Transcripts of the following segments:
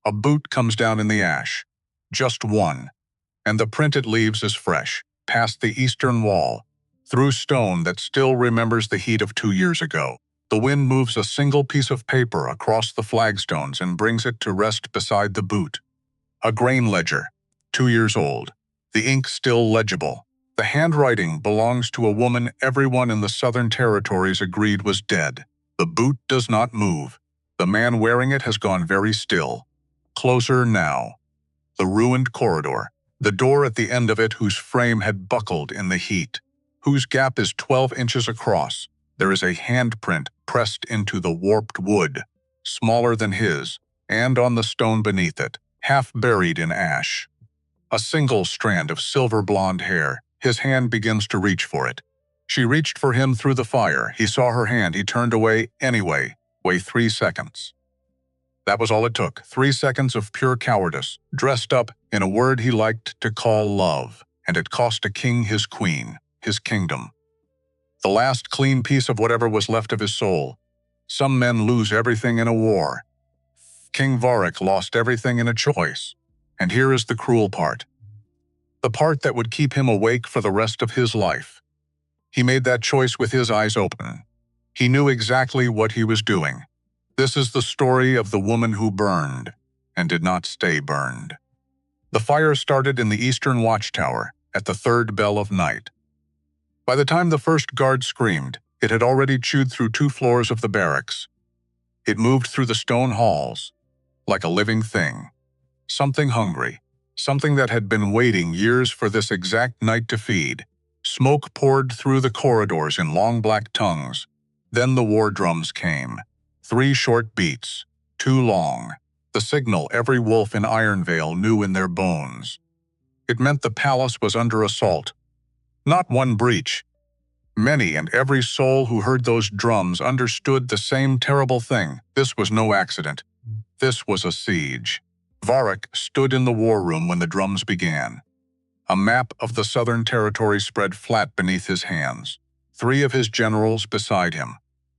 A boot comes down in the ash. Just one. And the print it leaves is fresh, past the eastern wall, through stone that still remembers the heat of 2 years ago. The wind moves a single piece of paper across the flagstones and brings it to rest beside the boot. A grain ledger, 2 years old. The ink still legible. The handwriting belongs to a woman everyone in the Southern Territories agreed was dead. The boot does not move. The man wearing it has gone very still. Closer now. The ruined corridor. The door at the end of it whose frame had buckled in the heat. Whose gap is 12 inches across. There is a handprint pressed into the warped wood, smaller than his, and on the stone beneath it, half buried in ash. A single strand of silver blonde hair. His hand begins to reach for it. She reached for him through the fire. He saw her hand. He turned away anyway. Wait 3 seconds. That was all it took. 3 seconds of pure cowardice, dressed up in a word he liked to call love, and it cost a king his queen, his kingdom. The last clean piece of whatever was left of his soul. Some men lose everything in a war. King Varric lost everything in a choice. And here is the cruel part. The part that would keep him awake for the rest of his life. He made that choice with his eyes open. He knew exactly what he was doing. This is the story of the woman who burned, and did not stay burned. The fire started in the eastern watchtower, at the 3rd bell of night. By the time the first guard screamed, it had already chewed through 2 floors of the barracks. It moved through the stone halls, like a living thing. Something hungry. Something that had been waiting years for this exact night to feed. Smoke poured through the corridors in long black tongues. Then the war drums came. 3 short beats, too long. The signal every wolf in Ironvale knew in their bones. It meant the palace was under assault. Not one breach. Many and every soul who heard those drums understood the same terrible thing. This was no accident. This was a siege. Varric stood in the war room when the drums began. A map of the Southern Territory spread flat beneath his hands. 3 of his generals beside him.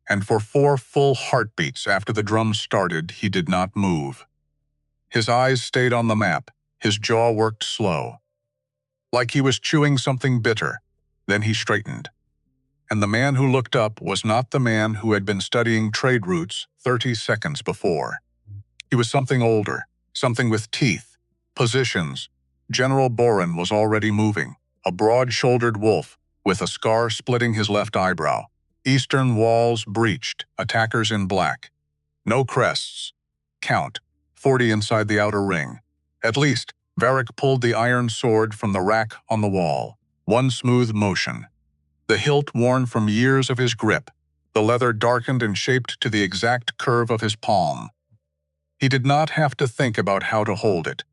And for 4 full heartbeats after the drums started, he did not move. His eyes stayed on the map. His jaw worked slow. Like he was chewing something bitter. Then he straightened. And the man who looked up was not the man who had been studying trade routes 30 seconds before. He was something older. Something with teeth, positions. General Boren was already moving, a broad-shouldered wolf, with a scar splitting his left eyebrow. Eastern walls breached, attackers in black. No crests. Count, 40 inside the outer ring. At least, Varric pulled the iron sword from the rack on the wall. One smooth motion. The hilt worn from years of his grip. The leather darkened and shaped to the exact curve of his palm. He did not have to think about how to hold it.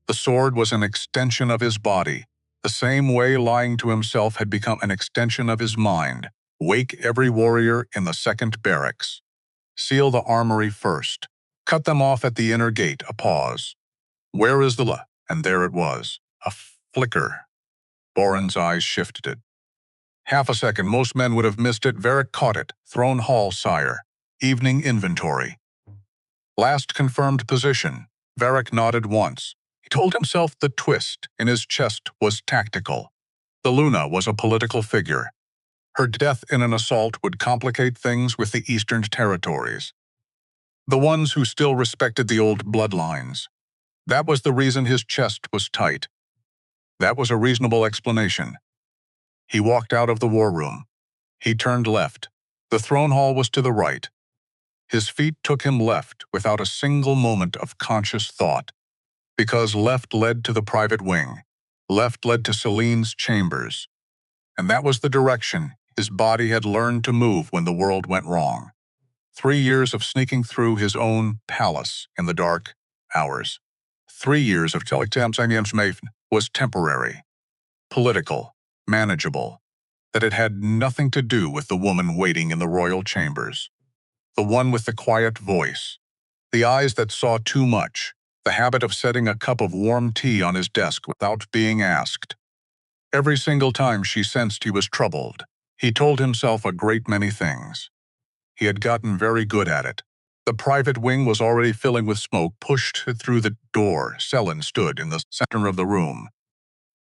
The sword was an extension of his body, the same way lying to himself had become an extension of his mind. Wake every warrior in the 2nd barracks. Seal the armory first. Cut them off at the inner gate. A pause. Where is the la? And there it was. A flicker. Boren's eyes shifted it. Half a second, most men would have missed it. Varric caught it. Throne hall, sire. Evening inventory. Last confirmed position. Varric nodded once. He told himself the twist in his chest was tactical. The Luna was a political figure. Her death in an assault would complicate things with the Eastern Territories. The ones who still respected the old bloodlines. That was the reason his chest was tight. That was a reasonable explanation. He walked out of the war room. He turned left. The throne hall was to the right. His feet took him left without a single moment of conscious thought. Because left led to the private wing. Left led to Celine's chambers. And that was the direction his body had learned to move when the world went wrong. 3 years of sneaking through his own palace in the dark hours. 3 years of teletamsaniamsmafen was temporary, political, manageable, that it had nothing to do with the woman waiting in the royal chambers. The one with the quiet voice, the eyes that saw too much, the habit of setting a cup of warm tea on his desk without being asked. Every single time she sensed he was troubled, he told himself a great many things. He had gotten very good at it. The private wing was already filling with smoke pushed through the door. Selin stood in the center of the room,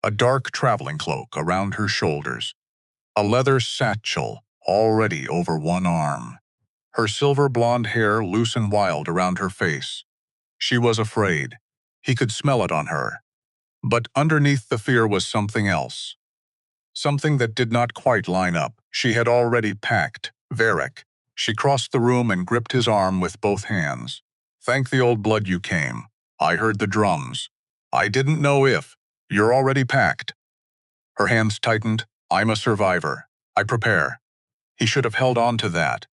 a dark traveling cloak around her shoulders, a leather satchel already over one arm, her silver blonde hair loose and wild around her face. She was afraid. He could smell it on her. But underneath the fear was something else. Something that did not quite line up. She had already packed. Varric. She crossed the room and gripped his arm with both hands. Thank the old blood you came. I heard the drums. I didn't know if. You're already packed. Her hands tightened. I'm a survivor. I prepare. He should have held on to that.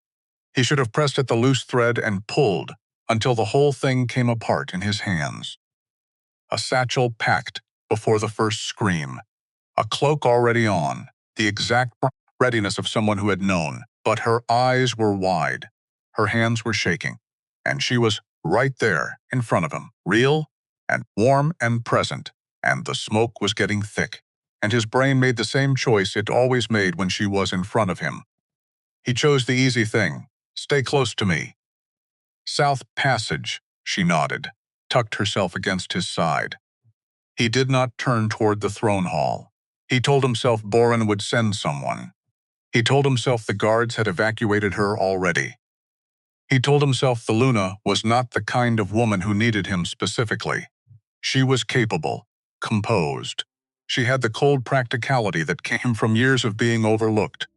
He should have pressed at the loose thread and pulled until the whole thing came apart in his hands. A satchel packed before the first scream. A cloak already on, the exact readiness of someone who had known, but her eyes were wide. Her hands were shaking, and she was right there in front of him, real and warm and present, and the smoke was getting thick, and his brain made the same choice it always made when she was in front of him. He chose the easy thing. Stay close to me. South Passage, she nodded, tucked herself against his side. He did not turn toward the throne hall. He told himself Boren would send someone. He told himself the guards had evacuated her already. He told himself the Luna was not the kind of woman who needed him specifically. She was capable, composed. She had the cold practicality that came from years of being overlooked.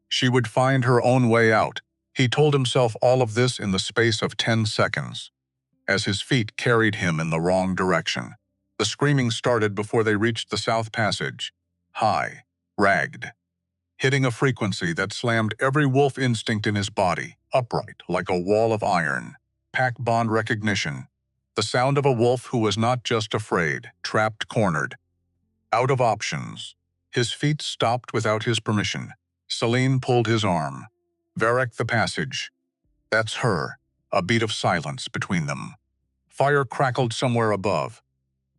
She would find her own way out. He told himself all of this in the space of 10 seconds, as his feet carried him in the wrong direction. The screaming started before they reached the South Passage. High, ragged, hitting a frequency that slammed every wolf instinct in his body, upright like a wall of iron. Pack bond recognition. The sound of a wolf who was not just afraid, trapped, cornered. Out of options. His feet stopped without his permission. Selin pulled his arm. Varric the passage. That's her. A beat of silence between them. Fire crackled somewhere above.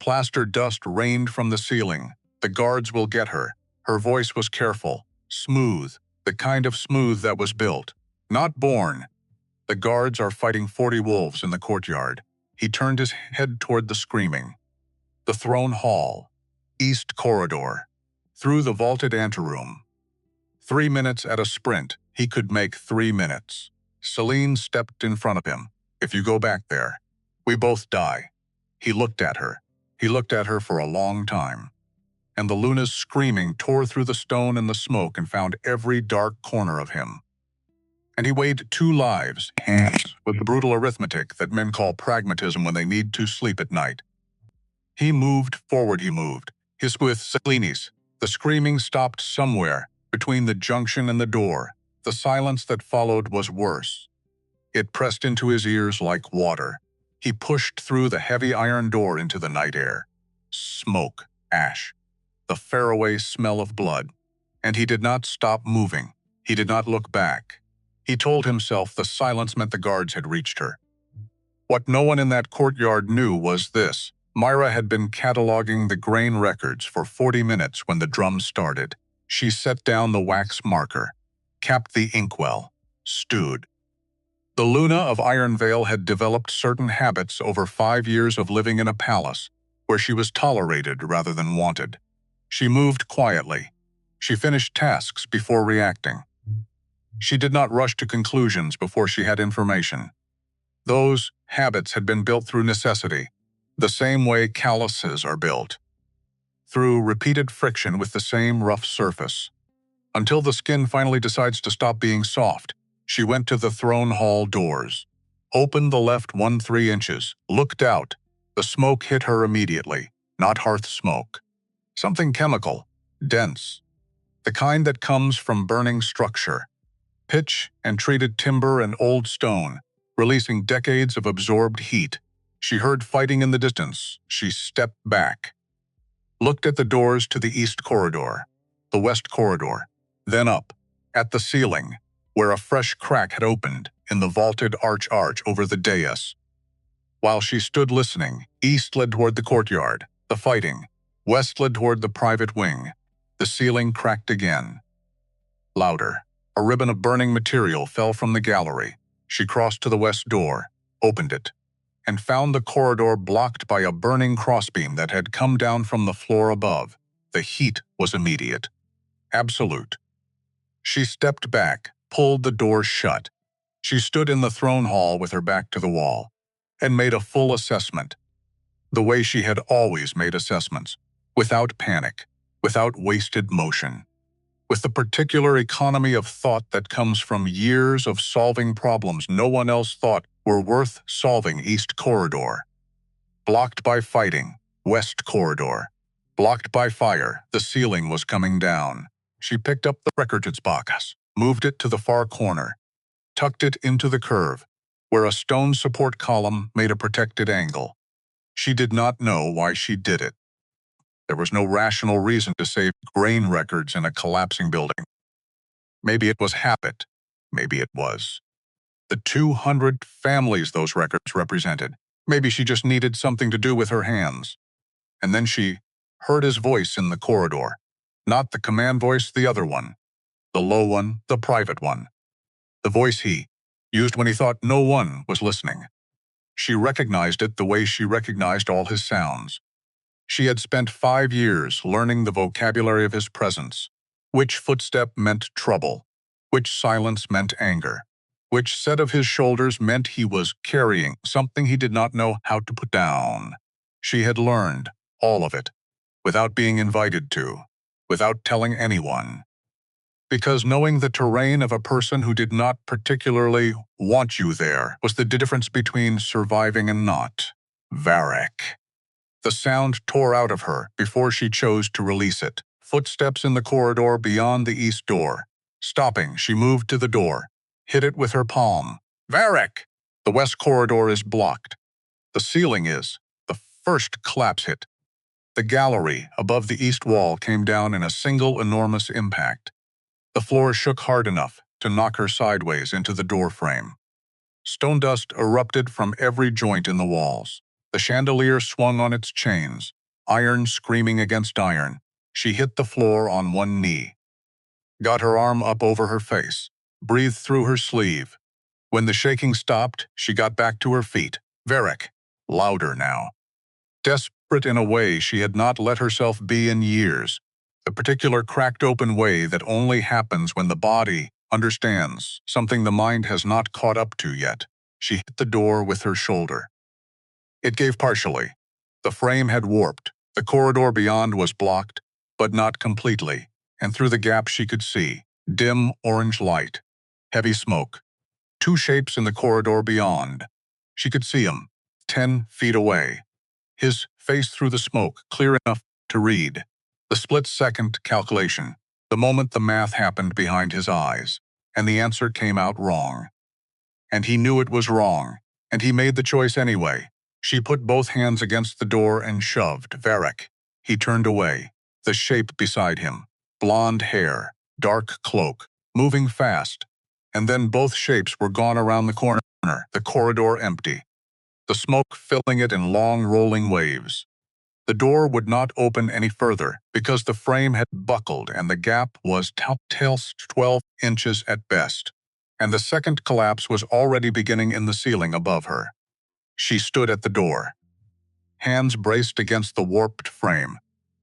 Plaster dust rained from the ceiling. The guards will get her. Her voice was careful, smooth, the kind of smooth that was built, not born. The guards are fighting 40 wolves in the courtyard. He turned his head toward the screaming. The throne hall. East corridor. Through the vaulted anteroom. 3 minutes at a sprint. He could make 3 minutes. Selin stepped in front of him. If you go back there, we both die. He looked at her. He looked at her for a long time. And the Luna's screaming tore through the stone and the smoke and found every dark corner of him. And he weighed 2 lives, hands, with the brutal arithmetic that men call pragmatism when they need to sleep at night. He moved forward, his with Selinis. The screaming stopped somewhere, between the junction and the door. The silence that followed was worse. It pressed into his ears like water. He pushed through the heavy iron door into the night air. Smoke, ash, the faraway smell of blood. And he did not stop moving. He did not look back. He told himself the silence meant the guards had reached her. What no one in that courtyard knew was this. Myra had been cataloging the grain records for 40 minutes when the drum started. She set down the wax marker, capped the inkwell, stood. The Luna of Ironvale had developed certain habits over 5 years of living in a palace, where she was tolerated rather than wanted. She moved quietly. She finished tasks before reacting. She did not rush to conclusions before she had information. Those habits had been built through necessity, the same way calluses are built, through repeated friction with the same rough surface. Until the skin finally decides to stop being soft, she went to the throne hall doors, opened the left one 3 inches, looked out. The smoke hit her immediately, not hearth smoke. Something chemical, dense, the kind that comes from burning structure. Pitch and treated timber and old stone, releasing decades of absorbed heat. She heard fighting in the distance. She stepped back, looked at the doors to the east corridor, the west corridor, then up, at the ceiling, where a fresh crack had opened in the vaulted arch over the dais. While she stood listening, east led toward the courtyard, the fighting, west led toward the private wing. The ceiling cracked again. Louder. A ribbon of burning material fell from the gallery. She crossed to the west door, opened it, and found the corridor blocked by a burning crossbeam that had come down from the floor above. The heat was immediate, absolute. She stepped back, pulled the door shut. She stood in the throne hall with her back to the wall, and made a full assessment, the way she had always made assessments, without panic, without wasted motion, with the particular economy of thought that comes from years of solving problems no one else thought were worth solving. East Corridor. Blocked by fighting. West Corridor. Blocked by fire. The ceiling was coming down. She picked up the records box, moved it to the far corner, tucked it into the curve, where a stone support column made a protected angle. She did not know why she did it. There was no rational reason to save grain records in a collapsing building. Maybe it was habit. Maybe it was the 200 families those records represented. Maybe she just needed something to do with her hands. And then she heard his voice in the corridor. Not the command voice, the other one. The low one, the private one. The voice he used when he thought no one was listening. She recognized it the way she recognized all his sounds. She had spent 5 years learning the vocabulary of his presence. Which footstep meant trouble, which silence meant anger, which set of his shoulders meant he was carrying something he did not know how to put down. She had learned all of it, without being invited to, without telling anyone. Because knowing the terrain of a person who did not particularly want you there was the difference between surviving and not. Varric. The sound tore out of her before she chose to release it. Footsteps in the corridor beyond the east door. Stopping, she moved to the door, hit it with her palm. Varric! The west corridor is blocked. The ceiling is. The first collapse hit. The gallery above the east wall came down in a single enormous impact. The floor shook hard enough to knock her sideways into the door frame. Stone dust erupted from every joint in the walls. The chandelier swung on its chains, iron screaming against iron. She hit the floor on one knee, got her arm up over her face, breathed through her sleeve. When the shaking stopped, she got back to her feet. Varric, louder now. Desperate in a way she had not let herself be in years. The particular cracked open way that only happens when the body understands something the mind has not caught up to yet. She hit the door with her shoulder. It gave partially. The frame had warped. The corridor beyond was blocked, but not completely, and through the gap she could see dim orange light, heavy smoke. 2 shapes in the corridor beyond. She could see him, 10 feet away. His face through the smoke, clear enough to read. The split-second calculation, the moment the math happened behind his eyes, and the answer came out wrong. And he knew it was wrong, and he made the choice anyway. She put both hands against the door and shoved. Varric. He turned away. The shape beside him. Blonde hair, dark cloak, moving fast. And then both shapes were gone around the corner, the corridor empty. The smoke filling it in long rolling waves. The door would not open any further because the frame had buckled and the gap was telltale 12 inches at best. And the second collapse was already beginning in the ceiling above her. She stood at the door, hands braced against the warped frame,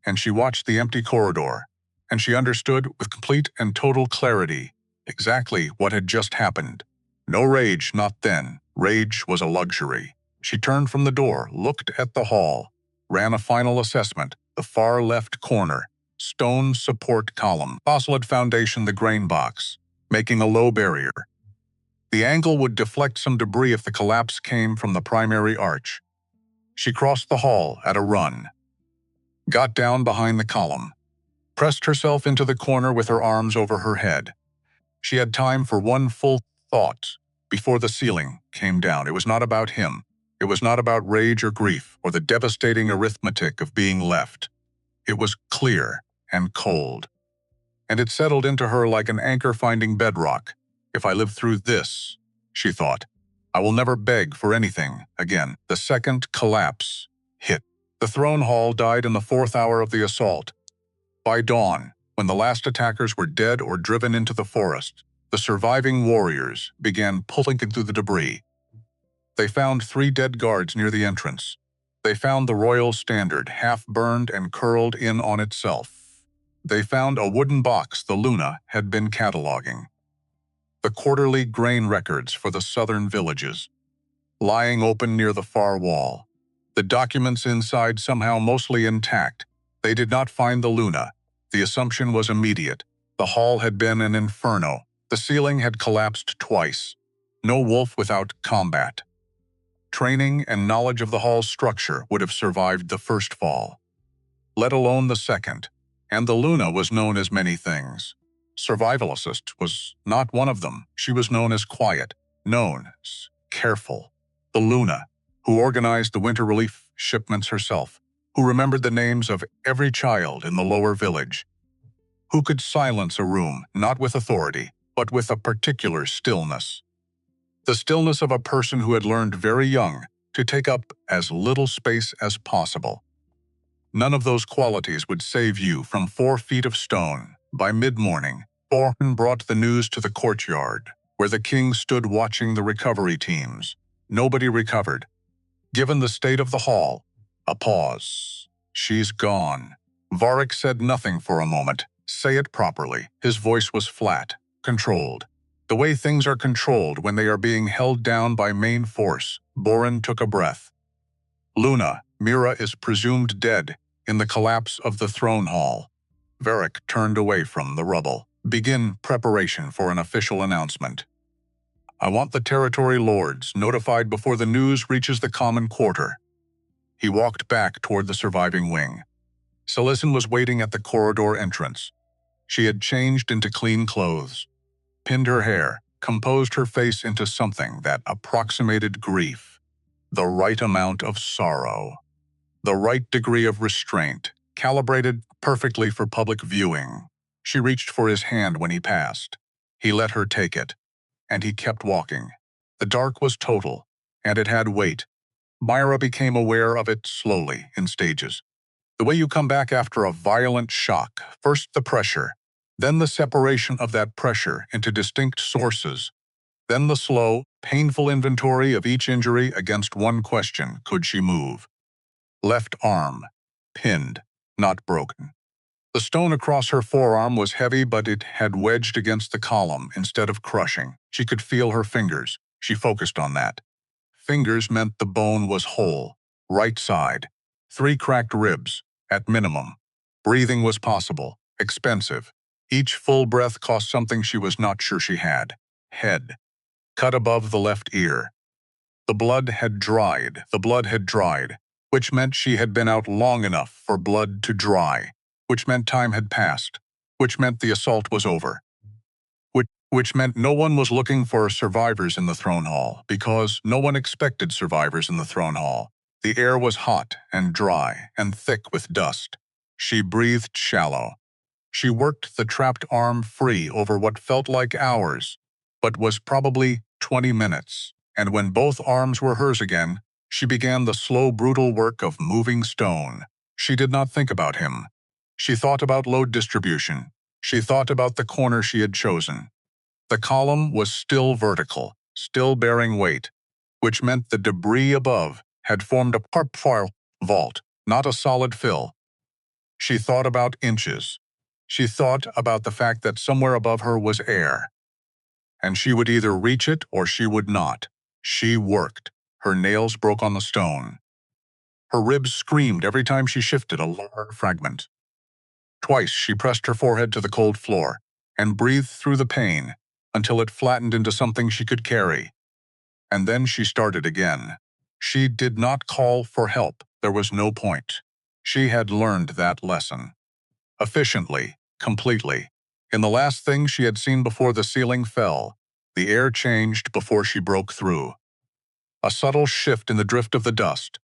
and she watched the empty corridor, and she understood with complete and total clarity exactly what had just happened. No rage, not then. Rage was a luxury. She turned from the door, looked at the hall, ran a final assessment, the far left corner, stone support column, oscillate foundation, the grain box, making a low barrier. The angle would deflect some debris if the collapse came from the primary arch. She crossed the hall at a run, got down behind the column, pressed herself into the corner with her arms over her head. She had time for one full thought before the ceiling came down. It was not about him. It was not about rage or grief or the devastating arithmetic of being left. It was clear and cold. And it settled into her like an anchor finding bedrock. If I live through this, she thought, I will never beg for anything again. The second collapse hit. The throne hall died in the 4th hour of the assault. By dawn, when the last attackers were dead or driven into the forest, The surviving warriors began pulling through the debris. They found 3 dead guards near the entrance. They found the royal standard half-burned and curled in on itself. They found a wooden box the Luna had been cataloging. The quarterly grain records for the southern villages, lying open near the far wall. The documents inside somehow mostly intact. They did not find the Luna. The assumption was immediate. The hall had been an inferno. The ceiling had collapsed twice. No wolf without combat. Training and knowledge of the hall's structure would have survived the first fall, let alone the second. And the Luna was known as many things. Survivalist was not one of them. She was known as quiet, known as careful. The Luna, who organized the winter relief shipments herself, who remembered the names of every child in the lower village, who could silence a room not with authority, but with a particular stillness. The stillness of a person who had learned very young to take up as little space as possible. None of those qualities would save you from 4 feet of stone. By mid-morning, Thornton brought the news to the courtyard, where the king stood watching the recovery teams. Nobody recovered. Given the state of the hall, a pause. She's gone. Varric said nothing for a moment. Say it properly. His voice was flat, controlled. The way things are controlled when they are being held down by main force. Boren took a breath. Luna, Myra is presumed dead in the collapse of the throne hall. Varric turned away from the rubble. Begin preparation for an official announcement. I want the territory lords notified before the news reaches the common quarter. He walked back toward the surviving wing. Celisin was waiting at the corridor entrance. She had changed into clean clothes, pinned her hair, composed her face into something that approximated grief. The right amount of sorrow. The right degree of restraint, calibrated perfectly for public viewing. She reached for his hand when he passed. He let her take it, and he kept walking. The dark was total, and it had weight. Myra became aware of it slowly, in stages. The way you come back after a violent shock, first the pressure, then the separation of that pressure into distinct sources, then the slow, painful inventory of each injury against one question: could she move? Left arm, pinned, not broken. The stone across her forearm was heavy, but it had wedged against the column instead of crushing. She could feel her fingers. She focused on that. Fingers meant the bone was whole, right side. 3 cracked ribs, at minimum. Breathing was possible, expensive. Each full breath cost something she was not sure she had. Head, cut above the left ear. The blood had dried, which meant she had been out long enough for blood to dry, which meant time had passed, which meant the assault was over. Which meant no one was looking for survivors in the throne hall, because no one expected survivors in the throne hall. The air was hot and dry and thick with dust. She breathed shallow. She worked the trapped arm free over what felt like hours, but was probably 20 minutes. And when both arms were hers again, she began the slow, brutal work of moving stone. She did not think about him. She thought about load distribution. She thought about the corner she had chosen. The column was still vertical, still bearing weight, which meant the debris above had formed a profile vault, not a solid fill. She thought about inches. She thought about the fact that somewhere above her was air, and she would either reach it or she would not. She worked. Her nails broke on the stone. Her ribs screamed every time she shifted a large fragment. Twice she pressed her forehead to the cold floor and breathed through the pain until it flattened into something she could carry. And then she started again. She did not call for help. There was no point. She had learned that lesson. Efficiently, completely. In the last thing she had seen before the ceiling fell, the air changed before she broke through. A subtle shift in the drift of the dust,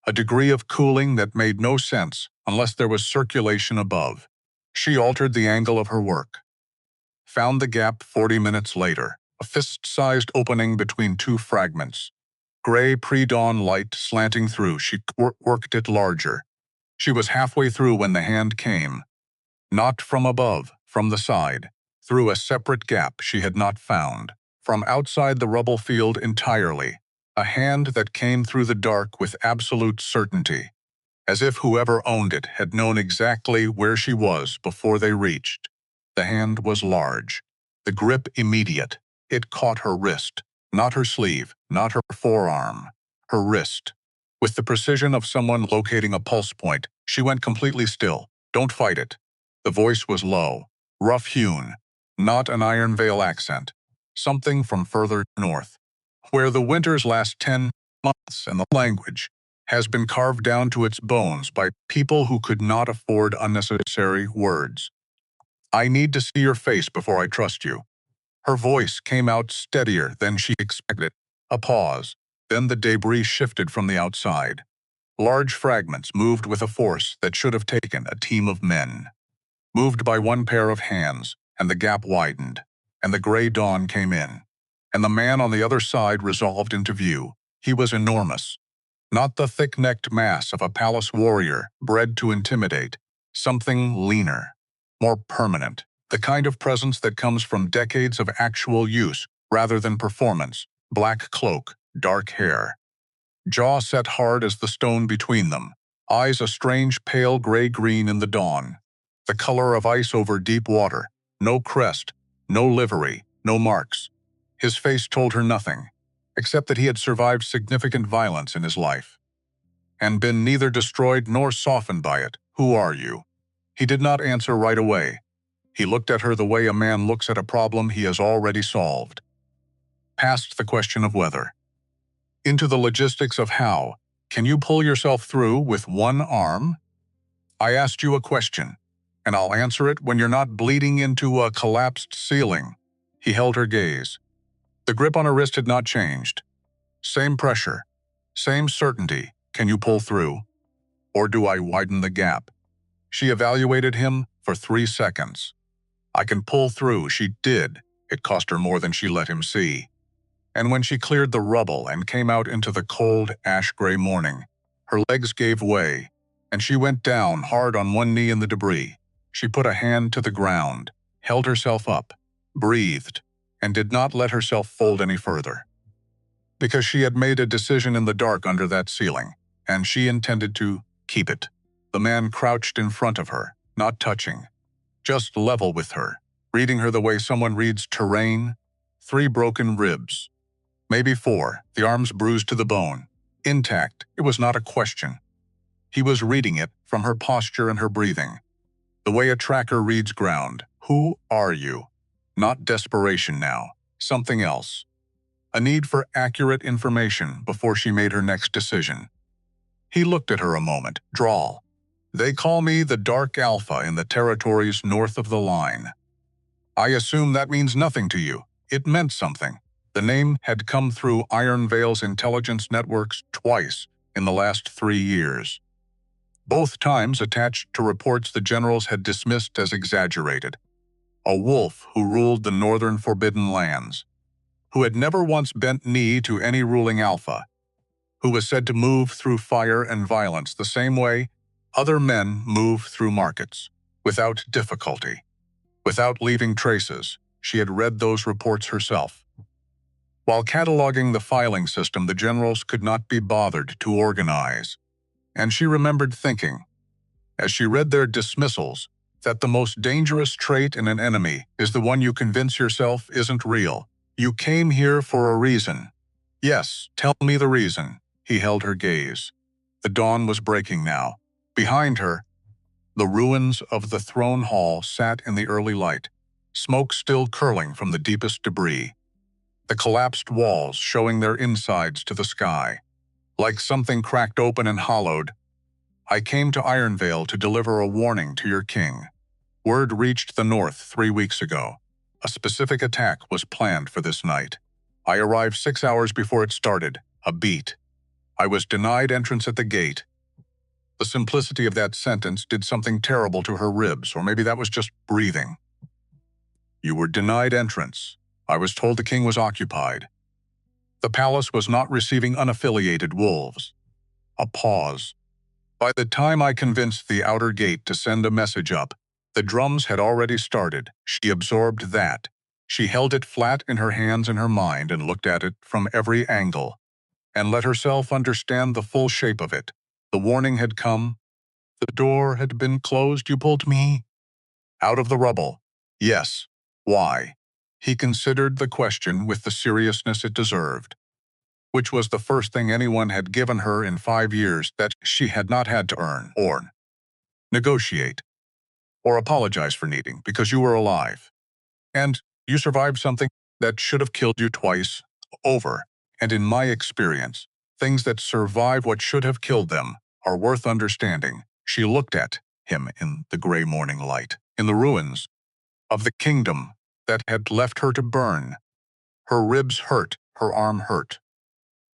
a degree of cooling that made no sense unless there was circulation above. She altered the angle of her work. Found the gap 40 minutes later, a fist-sized opening between 2 fragments. Gray pre-dawn light slanting through. She worked it larger. She was halfway through when the hand came. Not from above, from the side. through a separate gap she had not found. From outside the rubble field entirely, a hand that came through the dark with absolute certainty, as if whoever owned it had known exactly where she was before they reached. The hand was large, the grip immediate. It caught her wrist, not her sleeve, not her forearm, her wrist. With the precision of someone locating a pulse point, she went completely still. "Don't fight it." The voice was low, rough-hewn, not an Ironvale accent, something from further north, where the winters last 10 months and the language has been carved down to its bones by people who could not afford unnecessary words. "I need to see your face before I trust you." Her voice came out steadier than she expected. A pause. Then the debris shifted from the outside. Large fragments moved with a force that should have taken a team of men. Moved by one pair of hands, and the gap widened, and the gray dawn came in. And the man on the other side resolved into view. He was enormous. Not the thick-necked mass of a palace warrior bred to intimidate. Something leaner, more permanent. The kind of presence that comes from decades of actual use rather than performance. Black cloak, dark hair. Jaw set hard as the stone between them. Eyes a strange pale gray-green in the dawn. The color of ice over deep water. No crest, no livery, no marks. His face told her nothing, except that he had survived significant violence in his life, and been neither destroyed nor softened by it. "Who are you?" He did not answer right away. He looked at her the way a man looks at a problem he has already solved. Past the question of whether. Into the logistics of how. Can you pull yourself through with one arm? "I asked you a question, and I'll answer it when you're not bleeding into a collapsed ceiling." He held her gaze. The grip on her wrist had not changed. Same pressure, same certainty. "Can you pull through? Or do I widen the gap?" She evaluated him for 3 seconds. "I can pull through." She did. It cost her more than she let him see. And when she cleared the rubble and came out into the cold, ash-gray morning, her legs gave way, and she went down hard on one knee in the debris. She put a hand to the ground, held herself up, breathed, and did not let herself fold any further. Because she had made a decision in the dark under that ceiling, and she intended to keep it. The man crouched in front of her, not touching, just level with her, reading her the way someone reads terrain. 3 broken ribs. Maybe 4, the arms bruised to the bone. Intact, it was not a question. He was reading it from her posture and her breathing. The way a tracker reads ground. "Who are you?" Not desperation now, something else. A need for accurate information before she made her next decision. He looked at her a moment, drawl. "They call me the Dark Alpha in the territories north of the line. I assume that means nothing to you." It meant something. The name had come through Ironvale's intelligence networks twice in the last 3 years. Both times attached to reports the generals had dismissed as exaggerated. A wolf who ruled the northern Forbidden Lands, who had never once bent knee to any ruling alpha, who was said to move through fire and violence the same way other men move through markets, without difficulty, without leaving traces. She had read those reports herself. While cataloging the filing system the generals could not be bothered to organize, and she remembered thinking, as she read their dismissals, that the most dangerous trait in an enemy is the one you convince yourself isn't real. "You came here for a reason." "Yes, tell me the reason." He held her gaze. The dawn was breaking now. Behind her, the ruins of the throne hall sat in the early light, smoke still curling from the deepest debris. The collapsed walls showing their insides to the sky, like something cracked open and hollowed. "I came to Ironvale to deliver a warning to your king. Word reached the north 3 weeks ago. A specific attack was planned for this night. I arrived 6 hours before it started, a beat. I was denied entrance at the gate." The simplicity of that sentence did something terrible to her ribs, or maybe that was just breathing. "You were denied entrance. I was told the king was occupied. The palace was not receiving unaffiliated wolves." A pause. "By the time I convinced the outer gate to send a message up, The drums had already started. She absorbed that. She held it flat in her hands and her mind and looked at it from every angle, and let herself understand the full shape of it. The warning had come. The door had been closed. You pulled me out of the rubble. Yes. Why? He considered the question with the seriousness it deserved, which was the first thing anyone had given her in 5 years that she had not had to earn or negotiate or apologize for needing, because you were alive. And you survived something that should have killed you twice over. And in my experience, things that survive what should have killed them are worth understanding. She looked at him in the gray morning light, in the ruins of the kingdom that had left her to burn. Her ribs hurt, her arm hurt.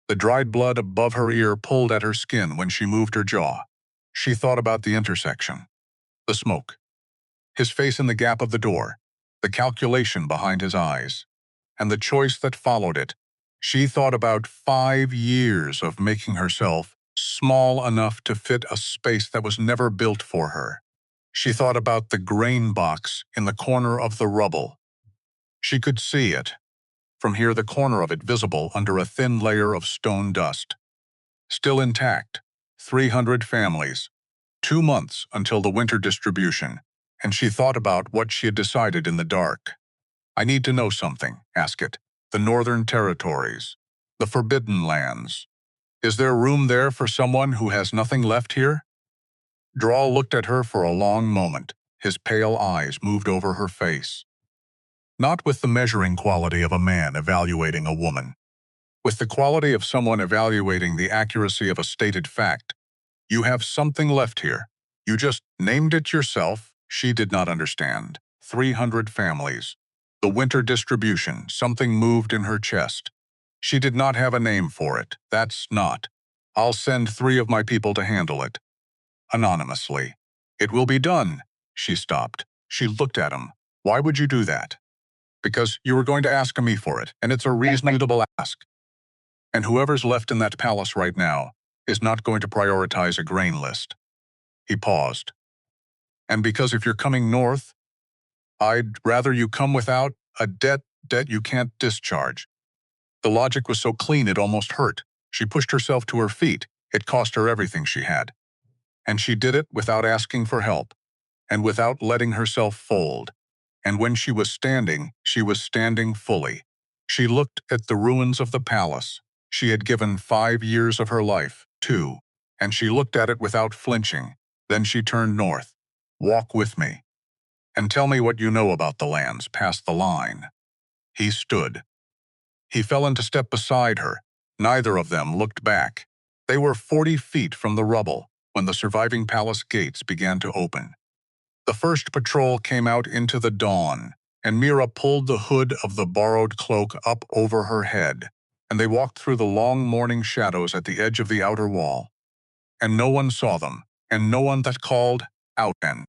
The dried blood above her ear pulled at her skin when she moved her jaw. She thought about the intersection, the smoke, his face in the gap of the door, the calculation behind his eyes, and the choice that followed it. She thought about 5 years of making herself small enough to fit a space that was never built for her. She thought about the grain box in the corner of the rubble. She could see it. From here, the corner of it visible under a thin layer of stone dust. Still intact. 300 families. 2 months until the winter distribution. And she thought about what she had decided in the dark. I need to know something, ask it. The Northern Territories. The Forbidden Lands. Is there room there for someone who has nothing left here? Drawl looked at her for a long moment. His pale eyes moved over her face. Not with the measuring quality of a man evaluating a woman. With the quality of someone evaluating the accuracy of a stated fact. You have something left here. You just named it yourself. She did not understand. 300 families. The winter distribution. Something moved in her chest. She did not have a name for it. That's not. I'll send 3 of my people to handle it. Anonymously. It will be done. She stopped. She looked at him. Why would you do that? Because you were going to ask me for it, and it's a reasonable ask. And whoever's left in that palace right now is not going to prioritize a grain list. He paused. And because if you're coming north, I'd rather you come without a debt you can't discharge. The logic was so clean it almost hurt. She pushed herself to her feet. It cost her everything she had. And she did it without asking for help, and without letting herself fold. And when she was standing fully. She looked at the ruins of the palace. She had given 5 years of her life, too, and she looked at it without flinching. Then she turned north. Walk with me. And tell me what you know about the lands past the line. He stood. He fell into step beside her. Neither of them looked back. They were 40 feet from the rubble when the surviving palace gates began to open. The first patrol came out into the dawn, and Myra pulled the hood of the borrowed cloak up over her head, and they walked through the long morning shadows at the edge of the outer wall. And no one saw them, and no one that called out then.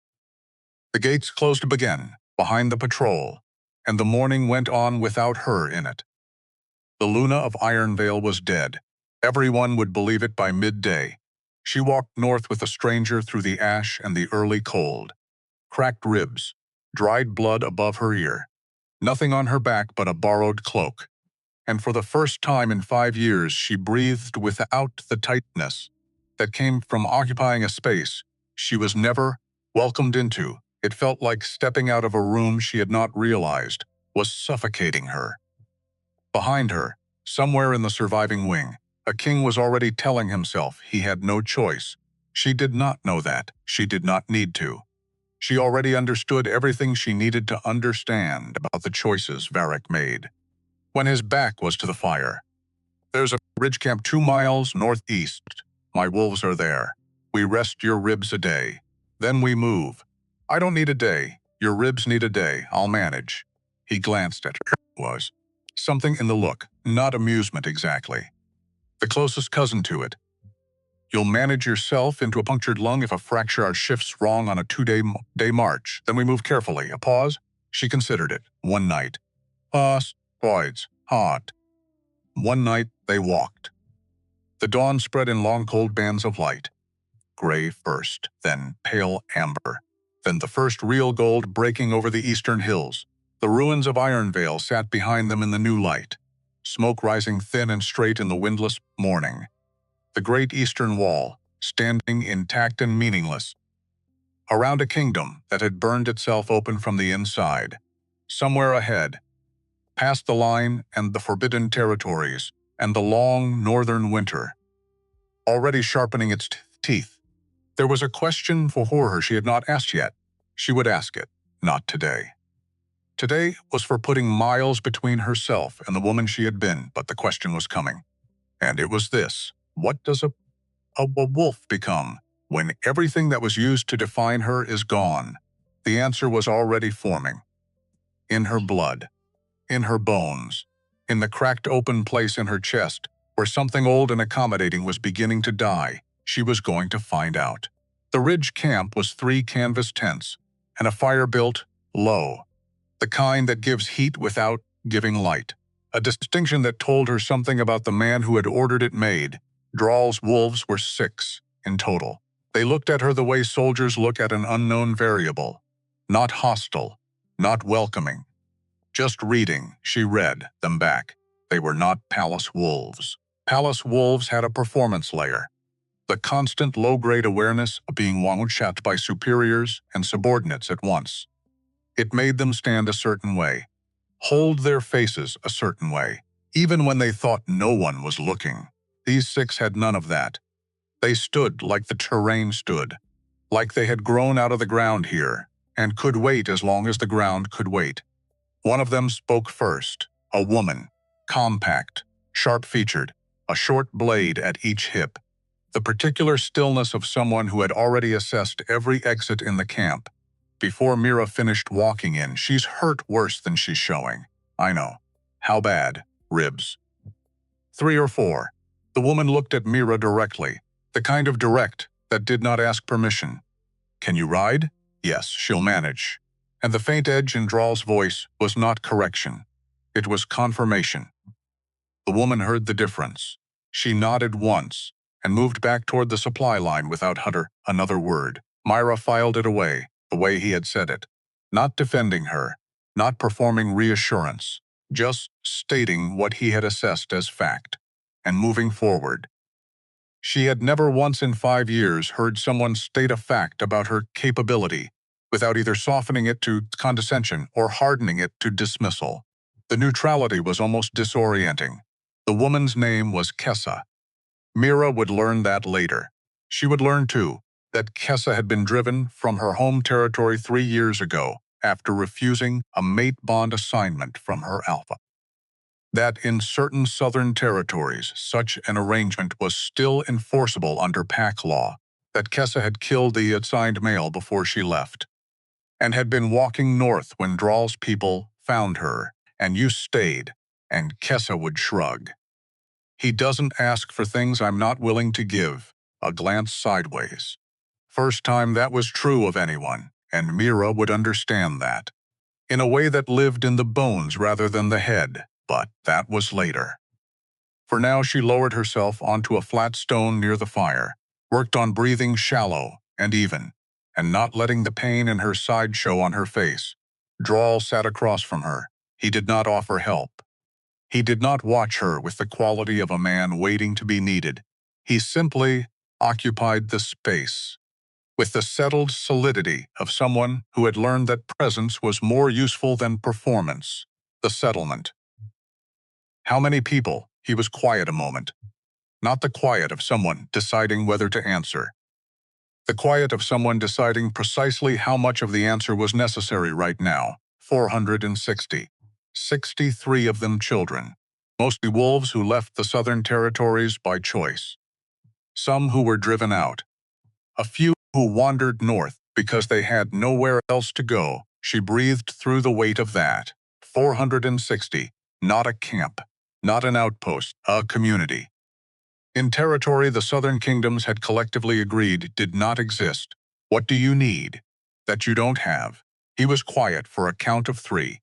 The gates closed up again, behind the patrol, and the morning went on without her in it. The Luna of Ironvale was dead. Everyone would believe it by midday. She walked north with a stranger through the ash and the early cold. Cracked ribs, dried blood above her ear. Nothing on her back but a borrowed cloak. And for the first time in 5 years she breathed without the tightness that came from occupying a space she was never welcomed into. It felt like stepping out of a room she had not realized was suffocating her. Behind her, somewhere in the surviving wing, a king was already telling himself he had no choice. She did not know that. She did not need to. She already understood everything she needed to understand about the choices Varric made. When his back was to the fire. There's a ridge camp 2 miles northeast. My wolves are there. We rest your ribs a day. Then we move. I don't need a day. Your ribs need a day. I'll manage. He glanced at her. Was something in the look, not amusement exactly. The closest cousin to it. You'll manage yourself into a punctured lung if a fracture shifts wrong on a 2-day march. Then we move carefully. A pause. She considered it. One night. Pause. Voids. Hot. One night they walked. The dawn spread in long cold bands of light. Gray first, then pale amber. Then the first real gold breaking over the eastern hills. The ruins of Ironvale sat behind them in the new light, smoke rising thin and straight in the windless morning. The great eastern wall, standing intact and meaningless, around a kingdom that had burned itself open from the inside. Somewhere ahead, past the line and the forbidden territories, and the long northern winter, already sharpening its teeth, there was a question for her she had not asked yet. She would ask it, not today. Today was for putting miles between herself and the woman she had been, but the question was coming. And it was this: what does a wolf become when everything that was used to define her is gone? The answer was already forming. In her blood, in her bones, in the cracked open place in her chest, where something old and accommodating was beginning to die. She was going to find out. The ridge camp was 3 canvas tents, and a fire built low, the kind that gives heat without giving light. A distinction that told her something about the man who had ordered it made. Drawl's wolves were 6 in total. They looked at her the way soldiers look at an unknown variable. Not hostile, not welcoming. Just reading, she read them back. They were not palace wolves. Palace wolves had a performance layer. The constant low-grade awareness of being watched by superiors and subordinates at once. It made them stand a certain way, hold their faces a certain way, even when they thought no one was looking. These 6 had none of that. They stood like the terrain stood, like they had grown out of the ground here, and could wait as long as the ground could wait. One of them spoke first, a woman, compact, sharp-featured, a short blade at each hip. The particular stillness of someone who had already assessed every exit in the camp. Before Myra finished walking in, she's hurt worse than she's showing. I know. How bad? Ribs. 3 or 4. The woman looked at Myra directly, the kind of direct that did not ask permission. Can you ride? Yes, she'll manage. And the faint edge in Drawl's voice was not correction. It was confirmation. The woman heard the difference. She nodded once and moved back toward the supply line without utter another word. Myra filed it away, the way he had said it. Not defending her, not performing reassurance, just stating what he had assessed as fact, and moving forward. She had never once in 5 years heard someone state a fact about her capability without either softening it to condescension or hardening it to dismissal. The neutrality was almost disorienting. The woman's name was Kessa. Myra would learn that later. She would learn, too, that Kessa had been driven from her home territory 3 years ago after refusing a mate bond assignment from her alpha. That in certain southern territories, such an arrangement was still enforceable under pack law, that Kessa had killed the assigned male before she left, and had been walking north when Drawl's people found her, and you stayed, and Kessa would shrug. He doesn't ask for things I'm not willing to give, a glance sideways. First time that was true of anyone, and Myra would understand that. In a way that lived in the bones rather than the head, but that was later. For now she lowered herself onto a flat stone near the fire, worked on breathing shallow and even, and not letting the pain in her side show on her face. Drawl sat across from her. He did not offer help. He did not watch her with the quality of a man waiting to be needed. He simply occupied the space, with the settled solidity of someone who had learned that presence was more useful than performance. The settlement. How many people? He was quiet a moment. Not the quiet of someone deciding whether to answer. The quiet of someone deciding precisely how much of the answer was necessary right now. 460. 63 of them children. Mostly wolves who left the southern territories by choice. Some who were driven out. A few who wandered north because they had nowhere else to go. She breathed through the weight of that. 460. Not a camp. Not an outpost. A community. In territory the southern kingdoms had collectively agreed did not exist. What do you need? That you don't have. He was quiet for a count of 3.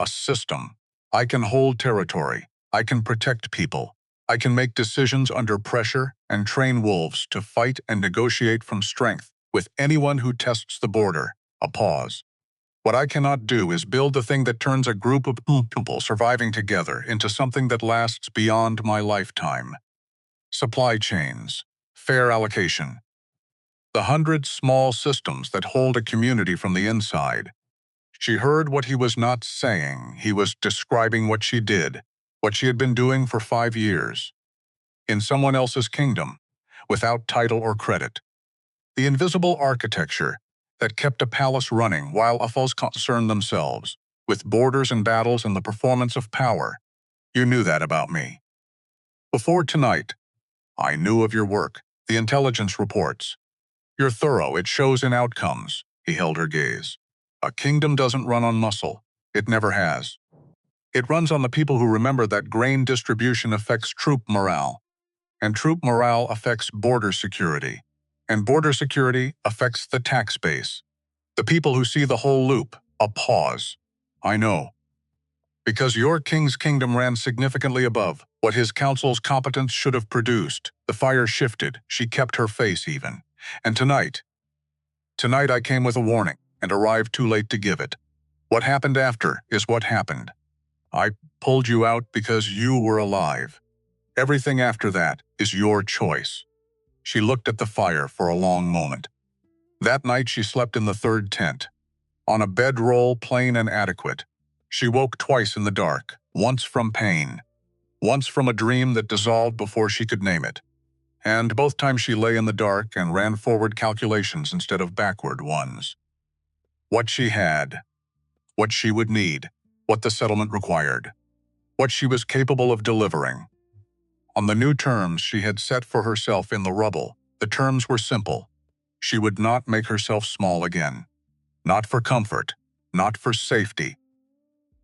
A system. I can hold territory. I can protect people. I can make decisions under pressure and train wolves to fight and negotiate from strength with anyone who tests the border. A pause. What I cannot do is build the thing that turns a group of people surviving together into something that lasts beyond my lifetime. Supply chains, fair allocation, the 100 small systems that hold a community from the inside. She heard what he was not saying. He was describing what she did, what she had been doing for 5 years, in someone else's kingdom, without title or credit. The invisible architecture that kept a palace running while Uffos concerned themselves with borders and battles and the performance of power. You knew that about me. Before tonight, I knew of your work, the intelligence reports. You're thorough, it shows in outcomes. He held her gaze. A kingdom doesn't run on muscle. It never has. It runs on the people who remember that grain distribution affects troop morale, and troop morale affects border security, and border security affects the tax base. The people who see the whole loop. A pause. I know. Because your king's kingdom ran significantly above what his council's competence should have produced. The fire shifted. She kept her face even. And tonight I came with a warning and arrived too late to give it. What happened after is what happened. I pulled you out because you were alive. Everything after that is your choice. She looked at the fire for a long moment. That night she slept in the third tent, on a bedroll plain and adequate. She woke twice in the dark, once from pain, once from a dream that dissolved before she could name it. And both times she lay in the dark and ran forward calculations instead of backward ones. What she had, what she would need, what the settlement required, what she was capable of delivering. On the new terms she had set for herself in the rubble, the terms were simple. She would not make herself small again. Not for comfort, not for safety,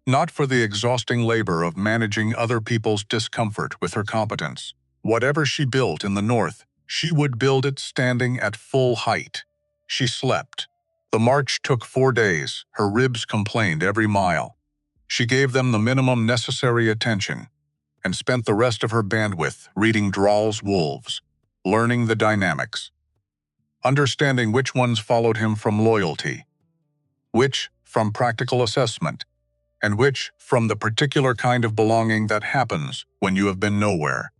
not for the exhausting labor of managing other people's discomfort with her competence. Whatever she built in the north, she would build it standing at full height. She slept. The march took 4 days. Her ribs complained every mile. She gave them the minimum necessary attention and spent the rest of her bandwidth reading Drawl's wolves, learning the dynamics, understanding which ones followed him from loyalty, which from practical assessment, and which from the particular kind of belonging that happens when you have been nowhere,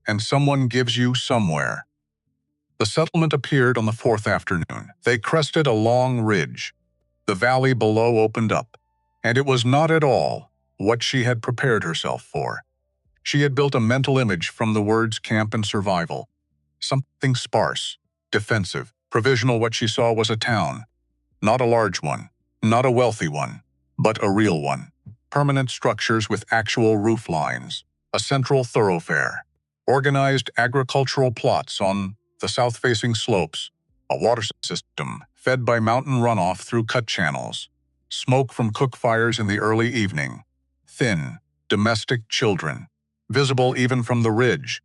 and someone gives you somewhere. The settlement appeared on the 4th afternoon. They crested a long ridge. The valley below opened up, and it was not at all what she had prepared herself for. She had built a mental image from the words camp and survival. Something sparse, defensive, provisional. What she saw was a town. Not a large one, not a wealthy one, but a real one. Permanent structures with actual roof lines, a central thoroughfare, organized agricultural plots on the south-facing slopes, a water system fed by mountain runoff through cut channels, smoke from cook fires in the early evening, thin, domestic children, visible even from the ridge.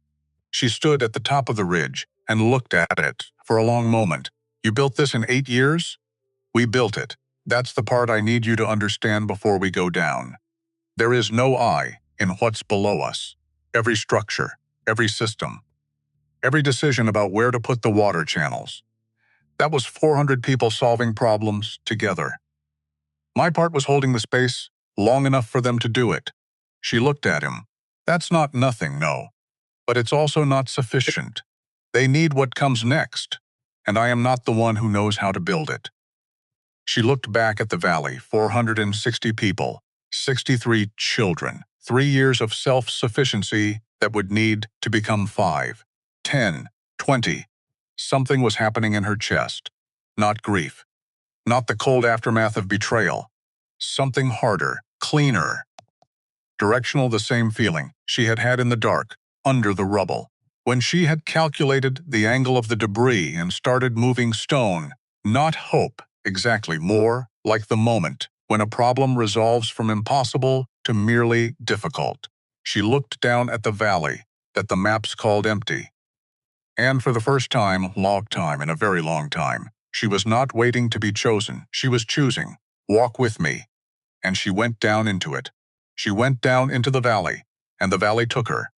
She stood at the top of the ridge and looked at it for a long moment. You built this in 8 years? We built it. That's the part I need you to understand before we go down. There is no I in what's below us. Every structure, every system, every decision about where to put the water channels. That was 400 people solving problems together. My part was holding the space long enough for them to do it. She looked at him. That's not nothing, no. But it's also not sufficient. They need what comes next, and I am not the one who knows how to build it. She looked back at the valley, 460 people, 63 children, 3 years of self-sufficiency that would need to become 5, 10, 20. Something was happening in her chest. Not grief. Not the cold aftermath of betrayal. Something harder, cleaner. Directional, the same feeling she had had in the dark, under the rubble. When she had calculated the angle of the debris and started moving stone, not hope, exactly, more like the moment when a problem resolves from impossible to merely difficult. She looked down at the valley that the maps called empty. And for the first time, long time, in a very long time, she was not waiting to be chosen. She was choosing. Walk with me. And she went down into it. She went down into the valley, and the valley took her.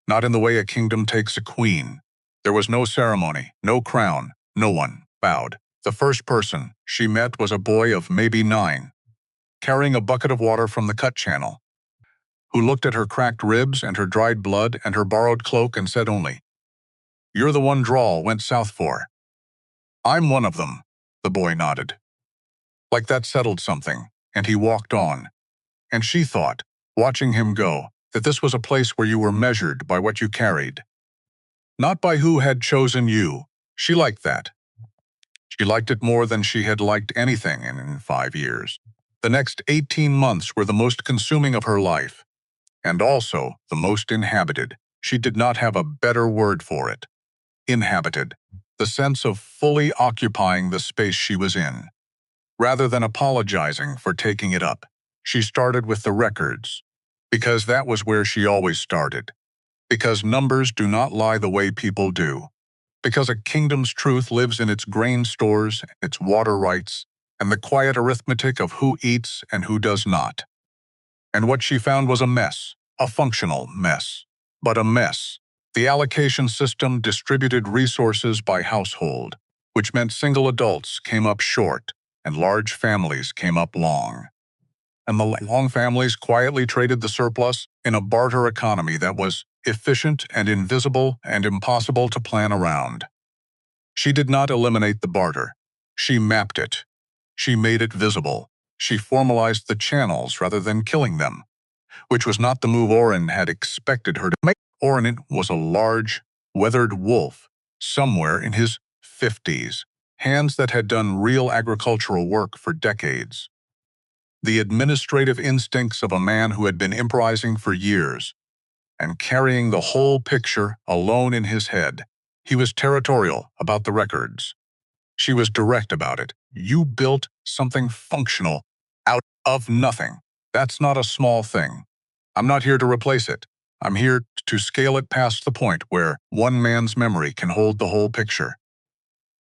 Not in the way a kingdom takes a queen. There was no ceremony, no crown, no one bowed. The first person she met was a boy of maybe 9, carrying a bucket of water from the cut channel, who looked at her cracked ribs and her dried blood and her borrowed cloak and said only, "You're the one Drawl went south for." "I'm one of them," the boy nodded. Like that settled something, and he walked on. And she thought, watching him go, that this was a place where you were measured by what you carried, not by who had chosen you. She liked that. She liked it more than she had liked anything in 5 years. The next 18 months were the most consuming of her life, and also the most inhabited. She did not have a better word for it. Inhabited. The sense of fully occupying the space she was in. Rather than apologizing for taking it up, she started with the records, because that was where she always started. Because numbers do not lie the way people do. Because a kingdom's truth lives in its grain stores, its water rights, and the quiet arithmetic of who eats and who does not. And what she found was a mess, a functional mess, but a mess. The allocation system distributed resources by household, which meant single adults came up short and large families came up long. And the long families quietly traded the surplus in a barter economy that was efficient and invisible and impossible to plan around. She did not eliminate the barter. She mapped it. She made it visible. She formalized the channels rather than killing them, which was not the move Orin had expected her to make. Orin was a large, weathered wolf, somewhere in his 50s, hands that had done real agricultural work for decades. The administrative instincts of a man who had been improvising for years, and carrying the whole picture alone in his head. He was territorial about the records. She was direct about it. You built something functional out of nothing. That's not a small thing. I'm not here to replace it. I'm here to scale it past the point where one man's memory can hold the whole picture.